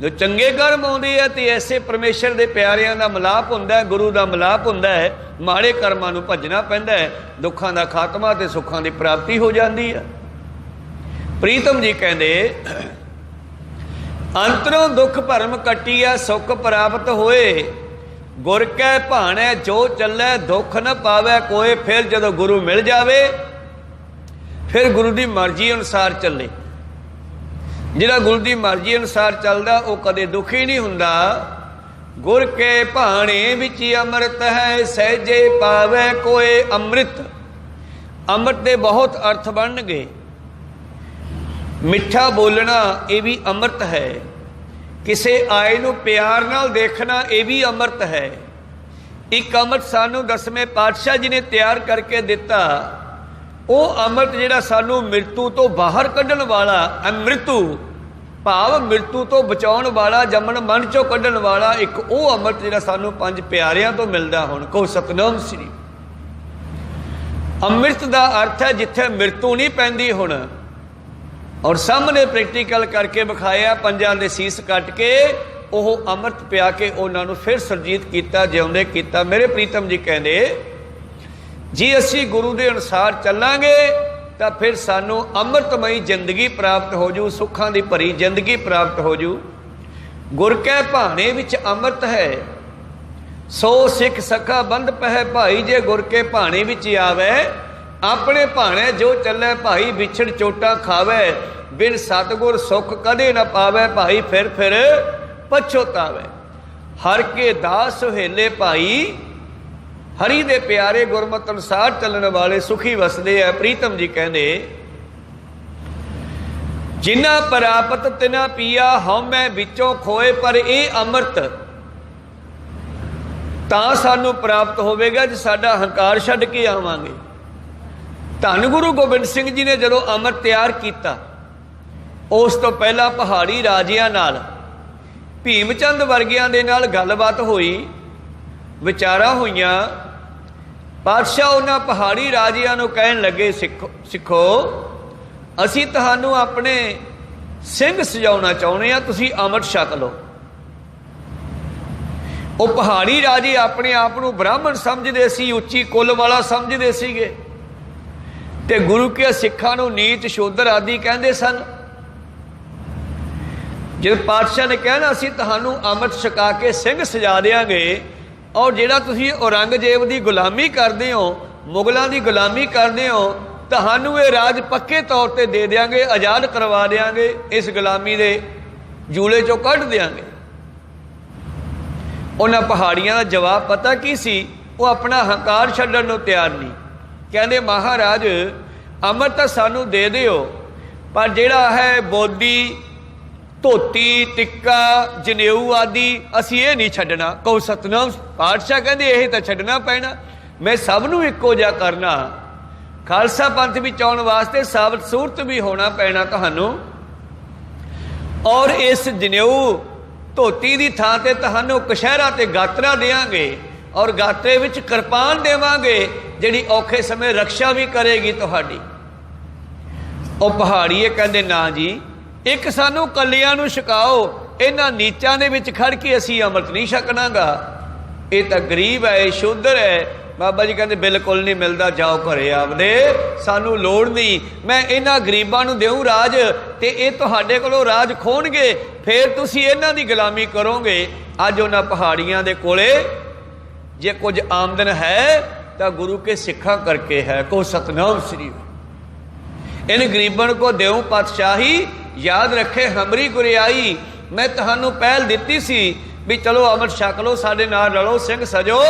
ਜੋ ਚੰਗੇ ਕਰਮ ਆਉਂਦੇ ਆ ਤੇ ਐਸੇ ਪਰਮੇਸ਼ਰ ਦੇ ਪਿਆਰਿਆਂ ਦਾ ਮਿਲਾਪ ਹੁੰਦਾ, ਗੁਰੂ ਦਾ ਮਿਲਾਪ ਹੁੰਦਾ ਹੈ। ਮਾੜੇ ਕਰਮਾਂ ਨੂੰ ਭੱਜਣਾ ਪੈਂਦਾ ਹੈ, ਦੁੱਖਾਂ ਦਾ ਖਾਤਮਾ ਤੇ ਸੁੱਖਾਂ ਦੀ ਪ੍ਰਾਪਤੀ ਹੋ ਜਾਂਦੀ ਹੈ। ਪ੍ਰੀਤਮ ਜੀ ਕਹਿੰਦੇ ਅੰਤਰੋਂ ਦੁੱਖ ਭਰਮ ਕੱਟੀਐ ਸੁਖ ਪ੍ਰਾਪਤ ਹੋਏ। ਗੁਰ ਕੈ ਭਾਣੈ ਜੋ ਚੱਲੈ ਦੁੱਖ ਨ ਪਾਵੈ ਕੋਏ। ਫਿਰ ਜਦੋਂ ਗੁਰੂ ਮਿਲ ਜਾਵੇ, ਫਿਰ ਗੁਰੂ ਦੀ ਮਰਜ਼ੀ ਅਨੁਸਾਰ ਚੱਲੇ। ਜਿਹੜਾ ਗੁਰੂ ਦੀ ਮਰਜ਼ੀ ਅਨੁਸਾਰ ਚੱਲਦਾ ਉਹ ਕਦੇ ਦੁਖੀ ਨਹੀਂ ਹੁੰਦਾ। ਗੁਰ ਕੇ ਭਾਣੇ ਵਿੱਚ ਅੰਮ੍ਰਿਤ ਹੈ ਸਹਿਜੇ ਪਾਵੈ ਕੋਏ। ਅੰਮ੍ਰਿਤ, ਅੰਮ੍ਰਿਤ ਦੇ ਬਹੁਤ ਅਰਥ ਬਣਨਗੇ। ਮਿੱਠਾ ਬੋਲਣਾ ਇਹ ਵੀ ਅੰਮ੍ਰਿਤ ਹੈ। ਕਿਸੇ ਆਏ ਨੂੰ ਪਿਆਰ ਨਾਲ ਦੇਖਣਾ ਇਹ ਵੀ ਅੰਮ੍ਰਿਤ ਹੈ। ਇੱਕ ਅੰਮ੍ਰਿਤ ਸਾਨੂੰ 10ਵੇਂ ਪਾਤਸ਼ਾਹ ਜੀ ਨੇ ਤਿਆਰ ਕਰਕੇ ਦਿੱਤਾ। ਉਹ ਅੰਮ੍ਰਿਤ ਜਿਹੜਾ ਸਾਨੂੰ ਮ੍ਰਿਤੂ ਤੋਂ ਬਾਹਰ ਕੱਢਣ ਵਾਲਾ, ਅੰਮ੍ਰਿਤੂ ਭਾਵ ਮ੍ਰਿਤੂ ਤੋਂ ਬਚਾਉਣ ਵਾਲਾ, ਜੰਮਣ ਮਨ ਚੋਂ ਕੱਢਣ ਵਾਲਾ, ਇੱਕ ਉਹ ਅੰਮ੍ਰਿਤ ਜਿਹੜਾ ਸਾਨੂੰ 5 ਪਿਆਰਿਆਂ ਤੋਂ ਮਿਲਦਾ। ਹੁਣ ਕਹੋ ਸਤਨਾਮ ਸ੍ਰੀ। ਅੰਮ੍ਰਿਤ ਦਾ ਅਰਥ ਹੈ ਜਿੱਥੇ ਮ੍ਰਿਤੂ ਨਹੀਂ ਪੈਂਦੀ। ਹੁਣ ਔਰ ਸਾਹਮਣੇ ਪ੍ਰੈਕਟੀਕਲ ਕਰਕੇ ਵਿਖਾਇਆ, ਪੰਜਾਂ ਦੇ ਸੀਸ ਕੱਟ ਕੇ ਉਹ ਅੰਮ੍ਰਿਤ ਪਿਆ ਕੇ ਉਹਨਾਂ ਨੂੰ ਫਿਰ ਸੁਰਜੀਤ ਕੀਤਾ, ਜਿਉਂਦੇ ਕੀਤਾ। ਮੇਰੇ ਪ੍ਰੀਤਮ ਜੀ ਕਹਿੰਦੇ ਜੇ ਅਸੀਂ ਗੁਰੂ ਦੇ ਅਨੁਸਾਰ ਚੱਲਾਂਗੇ ਤਾਂ ਫਿਰ ਸਾਨੂੰ ਅੰਮ੍ਰਿਤਮਈ ਜ਼ਿੰਦਗੀ ਪ੍ਰਾਪਤ ਹੋ ਜੂ, ਸੁੱਖਾਂ ਦੀ ਭਰੀ ਜ਼ਿੰਦਗੀ ਪ੍ਰਾਪਤ ਹੋ ਜੂ। ਗੁਰ ਕੈ ਭਾਣੇ ਵਿੱਚ ਅੰਮ੍ਰਿਤ ਹੈ, ਸੋ ਸਿੱਖ ਸਖਾ ਬੰਧ ਪਹਿ ਭਾਈ। ਜੇ ਗੁਰ ਕੇ ਭਾਣੇ ਵਿੱਚ ਆਵੇ, ਆਪਣੇ ਭਾਣੇ ਜੋ ਚੱਲੇ ਭਾਈ। ਵਿਛੜ ਚੋਟਾਂ ਖਾਵੇ, ਬਿਨ ਸਤਿਗੁਰ ਸੁਖ ਕਦੇ ਨਾ ਪਾਵੇ ਭਾਈ। ਫਿਰ ਪਛੋਤਾਵੇ, ਹਰ ਕੇ ਦਾਸ ਸੁਹੇਲੇ ਭਾਈ। ਹਰੀ ਦੇ ਪਿਆਰੇ ਗੁਰਮਤਿ ਅਨੁਸਾਰ ਚੱਲਣ ਵਾਲੇ ਸੁਖੀ ਵਸਦੇ ਆ। ਪ੍ਰੀਤਮ ਜੀ ਕਹਿੰਦੇ, ਜਿਨ੍ਹਾਂ ਪ੍ਰਾਪਤ ਤਿਨਾ ਪੀਆ, ਹਉਮੈ ਵਿੱਚੋਂ ਖੋਏ ਪਰ ਇਹ ਅੰਮ੍ਰਿਤ ਤਾਂ ਸਾਨੂੰ ਪ੍ਰਾਪਤ ਹੋਵੇਗਾ ਜੇ ਸਾਡਾ ਹੰਕਾਰ ਛੱਡ ਕੇ ਆਵਾਂਗੇ। ਧੰਨ ਗੁਰੂ ਗੋਬਿੰਦ ਸਿੰਘ ਜੀ ਨੇ ਜਦੋਂ ਅੰਮ੍ਰਿਤ ਤਿਆਰ ਕੀਤਾ, ਉਸ ਤੋਂ ਪਹਿਲਾਂ ਪਹਾੜੀ ਰਾਜਿਆਂ ਨਾਲ, ਭੀਮ ਚੰਦ ਵਰਗਿਆਂ ਦੇ ਨਾਲ ਗੱਲਬਾਤ ਹੋਈ, ਵਿਚਾਰਾਂ ਹੋਈਆਂ। ਪਾਤਸ਼ਾਹ ਉਹਨਾਂ ਪਹਾੜੀ ਰਾਜਿਆਂ ਨੂੰ ਕਹਿਣ ਲੱਗੇ, ਸਿੱਖੋ ਅਸੀਂ ਤੁਹਾਨੂੰ ਆਪਣੇ ਸਿੰਘ ਸਜਾਉਣਾ ਚਾਹੁੰਦੇ ਹਾਂ, ਤੁਸੀਂ ਅੰਮ੍ਰਿਤ ਛਕ ਲਓ। ਉਹ ਪਹਾੜੀ ਰਾਜੇ ਆਪਣੇ ਆਪ ਨੂੰ ਬ੍ਰਾਹਮਣ ਸਮਝਦੇ ਸੀ, ਉੱਚੀ ਕੁੱਲ ਵਾਲਾ ਸਮਝਦੇ ਸੀਗੇ, ਤੇ ਗੁਰੂ ਕੇ ਸਿੱਖਾਂ ਨੂੰ ਨੀਚ ਸ਼ੂਦਰ ਆਦਿ ਕਹਿੰਦੇ ਸਨ। ਜਦ ਪਾਤਸ਼ਾਹ ਨੇ ਕਹਿਣਾ ਅਸੀਂ ਤੁਹਾਨੂੰ ਅੰਮ੍ਰਿਤ ਛਕਾ ਕੇ ਸਿੰਘ ਸਜਾ ਦਿਆਂਗੇ, ਔਰ ਜਿਹੜਾ ਤੁਸੀਂ ਔਰੰਗਜ਼ੇਬ ਦੀ ਗੁਲਾਮੀ ਕਰਦੇ ਹੋ, ਮੁਗਲਾਂ ਦੀ ਗੁਲਾਮੀ ਕਰਦੇ ਹੋ, ਤੁਹਾਨੂੰ ਇਹ ਰਾਜ ਪੱਕੇ ਤੌਰ ਤੇ ਦੇ ਦਿਆਂਗੇ, ਆਜ਼ਾਦ ਕਰਵਾ ਦਿਆਂਗੇ, ਇਸ ਗੁਲਾਮੀ ਦੇ ਜੂਲੇ ਚੋਂ ਕੱਢ ਦਿਆਂਗੇ। ਉਹਨਾਂ ਪਹਾੜੀਆਂ ਦਾ ਜਵਾਬ ਪਤਾ ਕੀ ਸੀ? ਉਹ ਆਪਣਾ ਹੰਕਾਰ ਛੱਡਣ ਨੂੰ ਤਿਆਰ ਨਹੀਂ। ਕਹਿੰਦੇ ਮਹਾਰਾਜ ਅੰਮ੍ਰਿਤ ਤਾਂ ਸਾਨੂੰ ਦੇ ਦਿਓ, ਪਰ ਜਿਹੜਾ ਹੈ ਬੋਦੀ, ਧੋਤੀ, ਟਿੱਕਾ, ਜਨੇਊ ਆਦਿ ਅਸੀਂ ਇਹ ਨਹੀਂ ਛੱਡਣਾ। ਕਹੋ ਸਤਨਾਮ। ਪਾਤਸ਼ਾਹ ਕਹਿੰਦੇ ਇਹ ਤਾਂ ਛੱਡਣਾ ਪੈਣਾ, ਮੈਂ ਸਭ ਨੂੰ ਇੱਕੋ ਜਿਹਾ ਕਰਨਾ। ਖਾਲਸਾ ਪੰਥ ਵਿੱਚ ਆਉਣ ਵਾਸਤੇ ਸਾਬਤ ਸੂਰਤ ਵੀ ਹੋਣਾ ਪੈਣਾ ਤੁਹਾਨੂੰ, ਔਰ ਇਸ ਜਨੇਊ ਧੋਤੀ ਦੀ ਥਾਂ ਤੇ ਤੁਹਾਨੂੰ ਕਸ਼ਹਿਰਾ ਤੇ ਗਾਤਰਾ ਦੇਵਾਂਗੇ, ਔਰ ਗਾਤਰੇ ਵਿੱਚ ਕਿਰਪਾਨ ਦੇਵਾਂਗੇ ਜਿਹੜੀ ਔਖੇ ਸਮੇਂ ਰਕਸ਼ਾ ਵੀ ਕਰੇਗੀ ਤੁਹਾਡੀ। ਉਹ ਪਹਾੜੀਏ ਕਹਿੰਦੇ ਨਾ ਜੀ, ਇੱਕ ਸਾਨੂੰ ਕੱਲਿਆਂ ਨੂੰ ਛਕਾਓ, ਇਹਨਾਂ ਨੀਚਾਂ ਦੇ ਵਿੱਚ ਖੜ ਕੇ ਅਸੀਂ ਅੰਮ੍ਰਿਤ ਨਹੀਂ ਛਕਣਾਗਾ। ਇਹ ਤਾਂ ਗਰੀਬ ਹੈ, ਇਹ ਸ਼ੂਦਰ ਹੈ। ਬਾਬਾ ਜੀ ਕਹਿੰਦੇ ਬਿਲਕੁਲ ਨਹੀਂ ਮਿਲਦਾ, ਜਾਓ ਘਰੇ ਆਪਦੇ, ਸਾਨੂੰ ਲੋੜ ਨਹੀਂ। ਮੈਂ ਇਹਨਾਂ ਗਰੀਬਾਂ ਨੂੰ ਦੇਊਂ ਰਾਜ, ਤੇ ਇਹ ਤੁਹਾਡੇ ਕੋਲੋਂ ਰਾਜ ਖੋਣਗੇ, ਫਿਰ ਤੁਸੀਂ ਇਹਨਾਂ ਦੀ ਗੁਲਾਮੀ ਕਰੋਗੇ। ਅੱਜ ਉਹਨਾਂ ਪਹਾੜੀਆਂ ਦੇ ਕੋਲੇ ਜੇ ਕੁਝ ਆਮਦਨ ਹੈ ਤਾਂ ਗੁਰੂ ਕੇ ਸਿੱਖਾਂ ਕਰਕੇ ਹੈ। ਕੋ ਸਤਨਾਮ ਸ੍ਰੀ। इन गरीबन को देऊं पातशाही, याद रखे हमरी गुरियाई। मैं तुहानू पहल दिती सी भी चलो अमृत छक लो, साडे नाल रलो, सिंह सजो।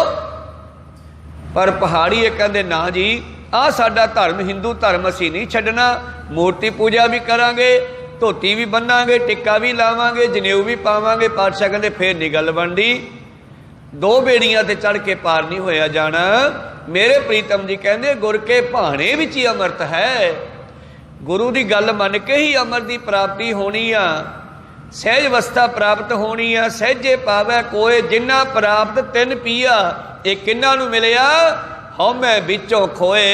पर पहाड़ी ये कहते ना जी, आ साडा धर्म हिंदू धर्म असीं नहीं छड्डना। मूर्ति पूजा भी करांगे, धोती भी बन्नांगे, टिक्का भी लावांगे, जनेऊ भी पावांगे। पातशाह कहते फिर नहीं गल बनदी, दो बेड़ियां ते चढ़ के पार नहीं होया जाना। मेरे प्रीतम जी कहते गुर के भाणे विच ही अमृत है। गुरु की गल मन के ही अमर की प्राप्ति होनी आ, सहज अवस्था प्राप्त होनी आ। सहजे पावै कोय जिन्ना प्राप्त तिन पिया। ये किन्ना नू मिलिया? हौमै विचों खोए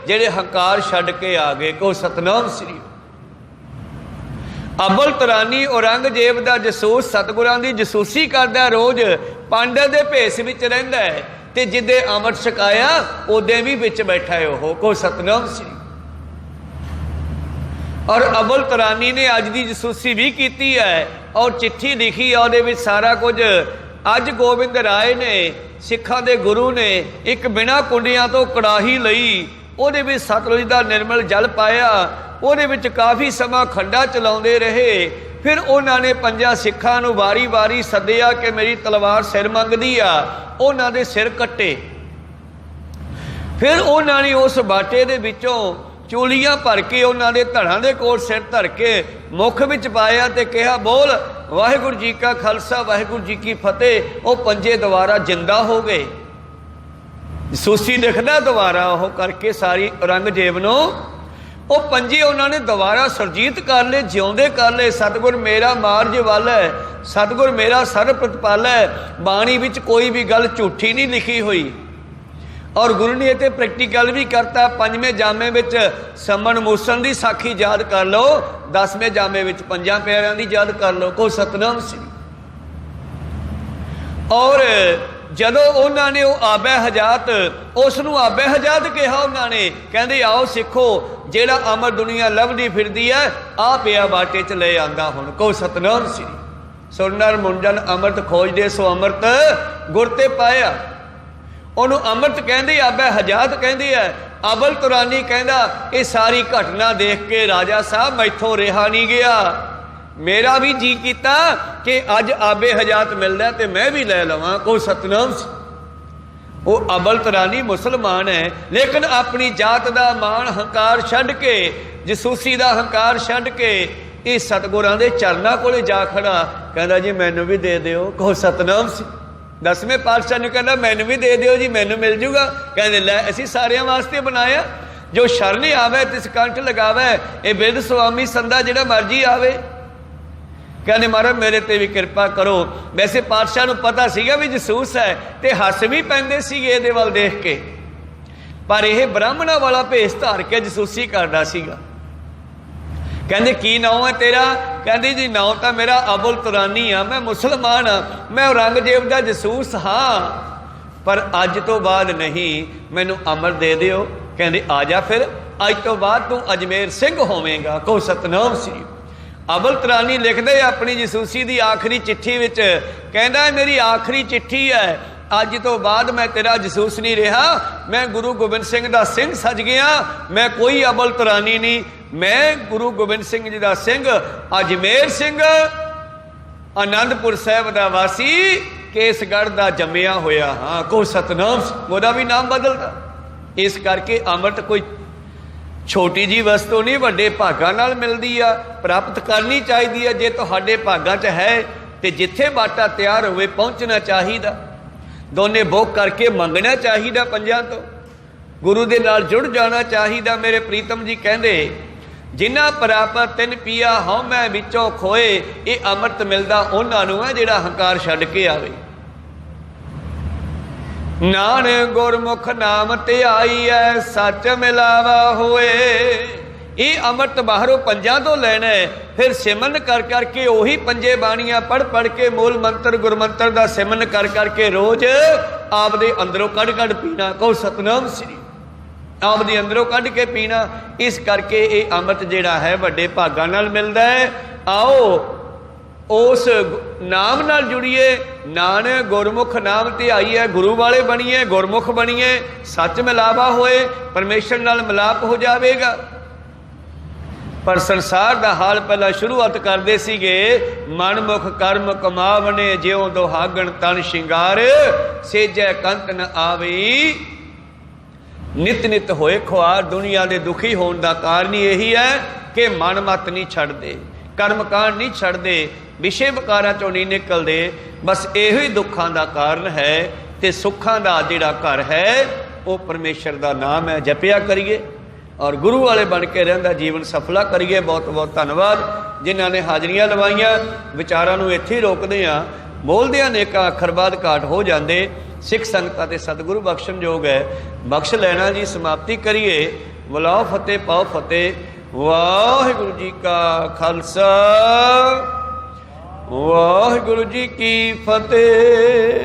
जेड़े हंकार छड्ड के आ गए। को सतनाम श्री। अबल तरानी औरंगजेब दा जसूस सतगुरां दी जसूसी करदा, रोज पांडे दे भेस विच रहिंदा है, ते जिदे अमृत छकाया ओदे भी विच बैठा है ओह। को सतनाम श्री। और अबल तरानी ने अज की जसूसी भी की है और चिट्ठी लिखी है, और सारा कुछ। अज गोबिंद राय ने सिखा दे गुरु ने एक बिना कुंडियां तो कड़ाही लई, ਉਹਦੇ ਵਿੱਚ सतलुज का निर्मल जल पाया, ਉਹਦੇ ਵਿੱਚ काफ़ी समा खंडा चलाते रहे। फिर उन्होंने पंजा सिखा नूं वारी वारी सद्दिया कि मेरी तलवार सिर मंगदी आ, उन्होंने दे सिर कट्टे। फिर उन्होंने उस बाटे दे विचों चूलियां भर के उन्होंने धड़ां दे कोल सिर धर के मुख विच पाया ते कहा, बोल वाहिगुरू जी का खालसा वाहिगुरू जी की फतेह। वो पंजे दोबारा जिंदा हो गए। जसूसी लिखदा दोबारा वो करके सारी औरंगजेब नूं वो पंजे उन्होंने दोबारा सुरजीत कर ले, जिउंदे कर ले। सतगुर मेरा मार्ज वाल है, सतगुर मेरा सर प्रतिपाल है। बाणी विच कोई भी गल झूठी नहीं लिखी हुई। और गुरु ने इत्थे प्रैक्टिकल भी करता। पंजवें जामे विच समन मूसन की साखी याद कर लो, 10वें जामे विच पंजां प्यारियां दी याद कर लो। को सतनाम श्री। और ਜਦੋਂ ਉਹਨਾਂ ਨੇ ਉਹ ਆਬੇ ਹਜਾਤ, ਉਸ ਨੂੰ ਆਬੇ ਹਜਾਤ ਕਿਹਾ ਉਹਨਾਂ ਨੇ, ਕਹਿੰਦੇ ਆਓ ਸਿੱਖੋ, ਜਿਹੜਾ ਅਮਰ ਦੁਨੀਆ ਲੱਭਦੀ ਫਿਰਦੀ ਹੈ ਆ ਪਿਆ ਬਾਟੇ 'ਚ ਲੈ ਆਂਦਾ। ਹੁਣ ਕਹੋ ਸਤਨਾਮ ਸ੍ਰੀ। ਸੁਰਨਰ ਮੁੰਡਨ ਅੰਮ੍ਰਿਤ ਖੋਜਦੇ ਸੋ ਅੰਮ੍ਰਿਤ ਗੁਰ ਤੇ ਪਾਇਆ। ਉਹਨੂੰ ਅੰਮ੍ਰਿਤ ਕਹਿੰਦੇ, ਆਬੇ ਹਜਾਤ ਕਹਿੰਦੇ ਆ। ਅਬਲ ਤੁਰਾਨੀ ਕਹਿੰਦਾ ਇਹ ਸਾਰੀ ਘਟਨਾ ਦੇਖ ਕੇ ਰਾਜਾ ਸਾਹਿਬ ਮੈਥੋਂ ਰਿਹਾ ਨਹੀਂ ਗਿਆ, ਮੇਰਾ ਵੀ ਜੀ ਕੀਤਾ ਕਿ ਅੱਜ ਆਬੇ ਹਜਾਤ ਮਿਲਦਾ ਤੇ ਮੈਂ ਵੀ ਲੈ ਲਵਾਂ। ਕੋਈ ਸਤਨਾਮ। ਉਹ ਅਬਲ ਤੁਰਾਨੀ ਮੁਸਲਮਾਨ ਹੈ, ਲੇਕਿਨ ਆਪਣੀ ਜਾਤ ਦਾ ਮਾਣ ਹੰਕਾਰ ਛੱਡ ਕੇ, ਜਸੂਸੀ ਦਾ ਹੰਕਾਰ ਛੱਡ ਕੇ ਇਹ ਸਤਿਗੁਰਾਂ ਦੇ ਚਰਨਾਂ ਕੋਲੇ ਜਾ ਖੜਾ, ਕਹਿੰਦਾ ਜੀ ਮੈਨੂੰ ਵੀ ਦੇ ਦਿਓ। ਕਹੋ ਸਤਨਾਮ ਸੀ। 10ਵੇਂ ਪਾਤਸ਼ਾਹ ਨੂੰ ਕਹਿੰਦਾ ਮੈਨੂੰ ਵੀ ਦੇ ਦਿਓ ਜੀ, ਮੈਨੂੰ ਮਿਲ ਜੂਗਾ। ਕਹਿੰਦੇ ਲੈ ਅਸੀਂ ਸਾਰਿਆਂ ਵਾਸਤੇ ਬਣਾਇਆ, ਜੋ ਸ਼ਰਨ ਆਵੇ ਤਿਸ ਕੰਠ ਲਗਾਵੇ। ਇਹ ਬਿਰਧ ਸੁਆਮੀ ਸੰਦਾ ਜਿਹੜਾ ਮਰਜੀ ਆਵੇ। ਕਹਿੰਦੇ ਮਹਾਰਾਜ ਮੇਰੇ ਤੇ ਵੀ ਕਿਰਪਾ ਕਰੋ। ਵੈਸੇ ਪਾਤਸ਼ਾਹ ਨੂੰ ਪਤਾ ਸੀਗਾ ਵੀ ਜਸੂਸ ਹੈ ਤੇ ਹੱਸ ਵੀ ਪੈਂਦੇ ਸੀਗੇ ਇਹਦੇ ਵੱਲ ਦੇਖ ਕੇ, ਪਰ ਇਹ ਬ੍ਰਾਹਮਣਾਂ ਵਾਲਾ ਭੇਸ ਧਾਰ ਕੇ ਜਸੂਸੀ ਕਰਦਾ ਸੀਗਾ। ਕਹਿੰਦੇ ਕੀ ਨਾਮ ਹੈ ਤੇਰਾ? ਕਹਿੰਦੇ ਜੀ ਨਾਮ ਤਾਂ ਮੇਰਾ ਅਬੁਲ ਤੁਰਾਨੀ ਆ, ਮੈਂ ਮੁਸਲਮਾਨ ਹਾਂ, ਮੈਂ ਔਰੰਗਜ਼ੇਬ ਦਾ ਜਸੂਸ ਹਾਂ, ਪਰ ਅੱਜ ਤੋਂ ਬਾਅਦ ਨਹੀਂ, ਮੈਨੂੰ ਅਮਰ ਦੇ ਦਿਓ। ਕਹਿੰਦੇ ਆ ਜਾ ਫਿਰ, ਅੱਜ ਤੋਂ ਬਾਅਦ ਤੂੰ ਅਜਮੇਰ ਸਿੰਘ ਹੋਵੇਂਗਾ। ਕਹੋ ਸਤਨਾਮ ਸ੍ਰੀ। ਅਬੁਲ ਤੁਰਾਨੀ ਲਿਖਦੇ ਆਪਣੀ ਜਸੂਸੀ ਦੀ ਆਖਰੀ ਚਿੱਠੀ ਵਿੱਚ, ਕਹਿੰਦਾ ਮੇਰੀ ਆਖਰੀ ਚਿੱਠੀ ਹੈ, ਅੱਜ ਤੋਂ ਬਾਅਦ ਮੈਂ ਤੇਰਾ ਜਸੂਸ ਨਹੀਂ ਰਿਹਾ, ਮੈਂ ਗੁਰੂ ਗੋਬਿੰਦ ਸਿੰਘ ਦਾ ਸਿੰਘ ਸੱਜ ਗਿਆ, ਮੈਂ ਕੋਈ ਅਬੁਲ ਤੁਰਾਨੀ ਨਹੀਂ, ਮੈਂ ਗੁਰੂ ਗੋਬਿੰਦ ਸਿੰਘ ਜੀ ਦਾ ਸਿੰਘ, ਅਜਮੇਰ ਸਿੰਘ, ਆਨੰਦਪੁਰ ਸਾਹਿਬ ਦਾ ਵਾਸੀ, ਕੇਸਗੜ੍ਹ ਦਾ ਜੰਮਿਆ ਹੋਇਆ ਹਾਂ। ਕੋ ਸਤਨਾਮ। ਉਹਦਾ ਵੀ ਨਾਮ ਬਦਲਦਾ। ਇਸ ਕਰਕੇ ਅੰਮ੍ਰਿਤ ਕੋਈ ਛੋਟੀ ਜੀ ਵਸਤੂ ਨਹੀਂ, ਵੱਡੇ ਭਾਗਾਂ ਨਾਲ ਮਿਲਦੀ ਆ, ਪ੍ਰਾਪਤ ਕਰਨੀ ਚਾਹੀਦੀ ਹੈ। ਜੇ ਤੁਹਾਡੇ ਭਾਗਾਂ 'ਚ ਹੈ ਤੇ ਜਿੱਥੇ ਬਾਟਾ ਤਿਆਰ ਹੋਵੇ ਪਹੁੰਚਣਾ ਚਾਹੀਦਾ, ਦੋਨੇ ਬੁੱਕ ਕਰਕੇ ਮੰਗਣਾ ਚਾਹੀਦਾ, ਪੰਜਾਂ ਤੋਂ ਗੁਰੂ ਦੇ ਨਾਲ ਜੁੜ ਜਾਣਾ ਚਾਹੀਦਾ। ਮੇਰੇ ਪ੍ਰੀਤਮ ਜੀ ਕਹਿੰਦੇ ਜਿਨ੍ਹਾਂ ਪ੍ਰਾਪਤ ਤਿਨ ਪੀਆ ਹਉ ਮੈਂ ਵਿੱਚੋਂ ਖੋਏ, ਇਹ ਅੰਮ੍ਰਿਤ ਮਿਲਦਾ ਉਹਨਾਂ ਨੂੰ ਹੈ ਜਿਹੜਾ ਹੰਕਾਰ ਛੱਡ ਕੇ ਆਵੇ। ਨਾਨਕ ਗੁਰਮੁਖ ਨਾਮ ਧਿਆਈ ਐ ਸੱਚ ਮਿਲਾਵਾ ਹੋਏ। ਇਹ ਅੰਮ੍ਰਿਤ ਬਾਹਰੋਂ ਪੰਜਾਂ ਤੋਂ ਲੈਣਾ ਹੈ, ਫਿਰ ਸਿਮਰਨ ਕਰ ਕਰਕੇ ਉਹੀ ਪੰਜੇ ਬਾਣੀਆਂ ਪੜ੍ਹ ਪੜ੍ਹ ਕੇ ਮੂਲ ਮੰਤਰ ਗੁਰਮੰਤਰ ਦਾ ਸਿਮਰਨ ਕਰ ਕਰਕੇ ਰੋਜ਼ ਆਪਦੇ ਅੰਦਰੋਂ ਕੱਢ ਕੱਢ ਪੀਣਾ। ਕਹੋ ਸਤਨਾਮ ਸ੍ਰੀ। ਆਪਦੇ ਅੰਦਰੋਂ ਕੱਢ ਕੇ ਪੀਣਾ। ਇਸ ਕਰਕੇ ਇਹ ਅੰਮ੍ਰਿਤ ਜਿਹੜਾ ਹੈ ਵੱਡੇ ਭਾਗਾਂ ਨਾਲ ਮਿਲਦਾ ਹੈ। ਆਓ ਉਸ ਨਾਮ ਨਾਲ ਜੁੜੀਏ। ਨਾਨਕ ਗੁਰਮੁਖ ਨਾਮ ਧਿਆਈਏ, ਗੁਰੂ ਵਾਲੇ ਬਣੀਏ, ਗੁਰਮੁਖ ਬਣੀਏ, ਸੱਚ ਮਿਲਾਵਾ ਹੋਏ, ਪਰਮੇਸ਼ਰ ਨਾਲ ਮਿਲਾਪ ਹੋ ਜਾਵੇਗਾ। ਪਰ ਸੰਸਾਰ ਦਾ ਹਾਲ ਪਹਿਲਾਂ ਸ਼ੁਰੂਆਤ ਕਰਦੇ ਸੀਗੇ, ਮਨਮੁਖ ਕਰਮ ਕਮਾਵਣੇ, ਜਿਉ ਦੁਹਾਗਣ ਤਨ ਸ਼ਿੰਗਾਰ, ਸੇਜੈ ਕੰਤ ਨ ਆਵੀ। ਨਿਤ ਨਿਤ ਹੋਏ ਖੁਆਰ। ਦੁਨੀਆ ਦੇ ਦੁਖੀ ਹੋਣ ਦਾ ਕਾਰਨ ਹੀ ਇਹੀ ਹੈ ਕਿ ਮਨ ਮਤ ਨਹੀਂ ਛੱਡਦੇ, ਕਰਮ ਕਾਂਡ ਨਹੀਂ ਛੱਡਦੇ, ਵਿਸ਼ੇ ਵਿਕਾਰਾਂ ਚੋਂ ਨਹੀਂ ਨਿਕਲਦੇ। ਬਸ ਇਹੋ ਹੀ ਦੁੱਖਾਂ ਦਾ ਕਾਰਨ ਹੈ। ਤੇ ਸੁੱਖਾਂ ਦਾ ਜਿਹੜਾ ਘਰ ਹੈ ਉਹ ਪਰਮੇਸ਼ਰ ਦਾ ਨਾਮ ਹੈ। ਜਪਿਆ ਕਰੀਏ ਔਰ ਗੁਰੂ ਵਾਲੇ ਬਣ ਕੇ ਰਹਿੰਦਾ ਜੀਵਨ ਸਫਲਾ ਕਰੀਏ। ਬਹੁਤ ਬਹੁਤ ਧੰਨਵਾਦ ਜਿਨ੍ਹਾਂ ਨੇ ਹਾਜ਼ਰੀਆਂ ਲਵਾਈਆਂ। ਵਿਚਾਰਾਂ ਨੂੰ ਇੱਥੇ ਹੀ ਰੋਕਦੇ ਹਾਂ, ਬੋਲਦਿਆਂ ਨੇਕਾਂ ਅੱਖਰ ਬਾਅਦ ਘਾਟ ਹੋ ਜਾਂਦੇ। ਸਿੱਖ ਸੰਗਤਾਂ ਤੇ ਸਤਿਗੁਰੂ ਬਖਸ਼ਣਯੋਗ ਹੈ, ਬਖਸ਼ ਲੈਣਾ ਜੀ। ਸਮਾਪਤੀ ਕਰੀਏ। ਬੁਲਾਓ ਫਤਿਹ ਪਾਓ ਫਤਿਹ। ਵਾਹਿਗੁਰੂ ਜੀ ਕਾ ਖਾਲਸਾ, ਵਾਹਿਗੁਰੂ ਜੀ ਕੀ ਫਤਿਹ।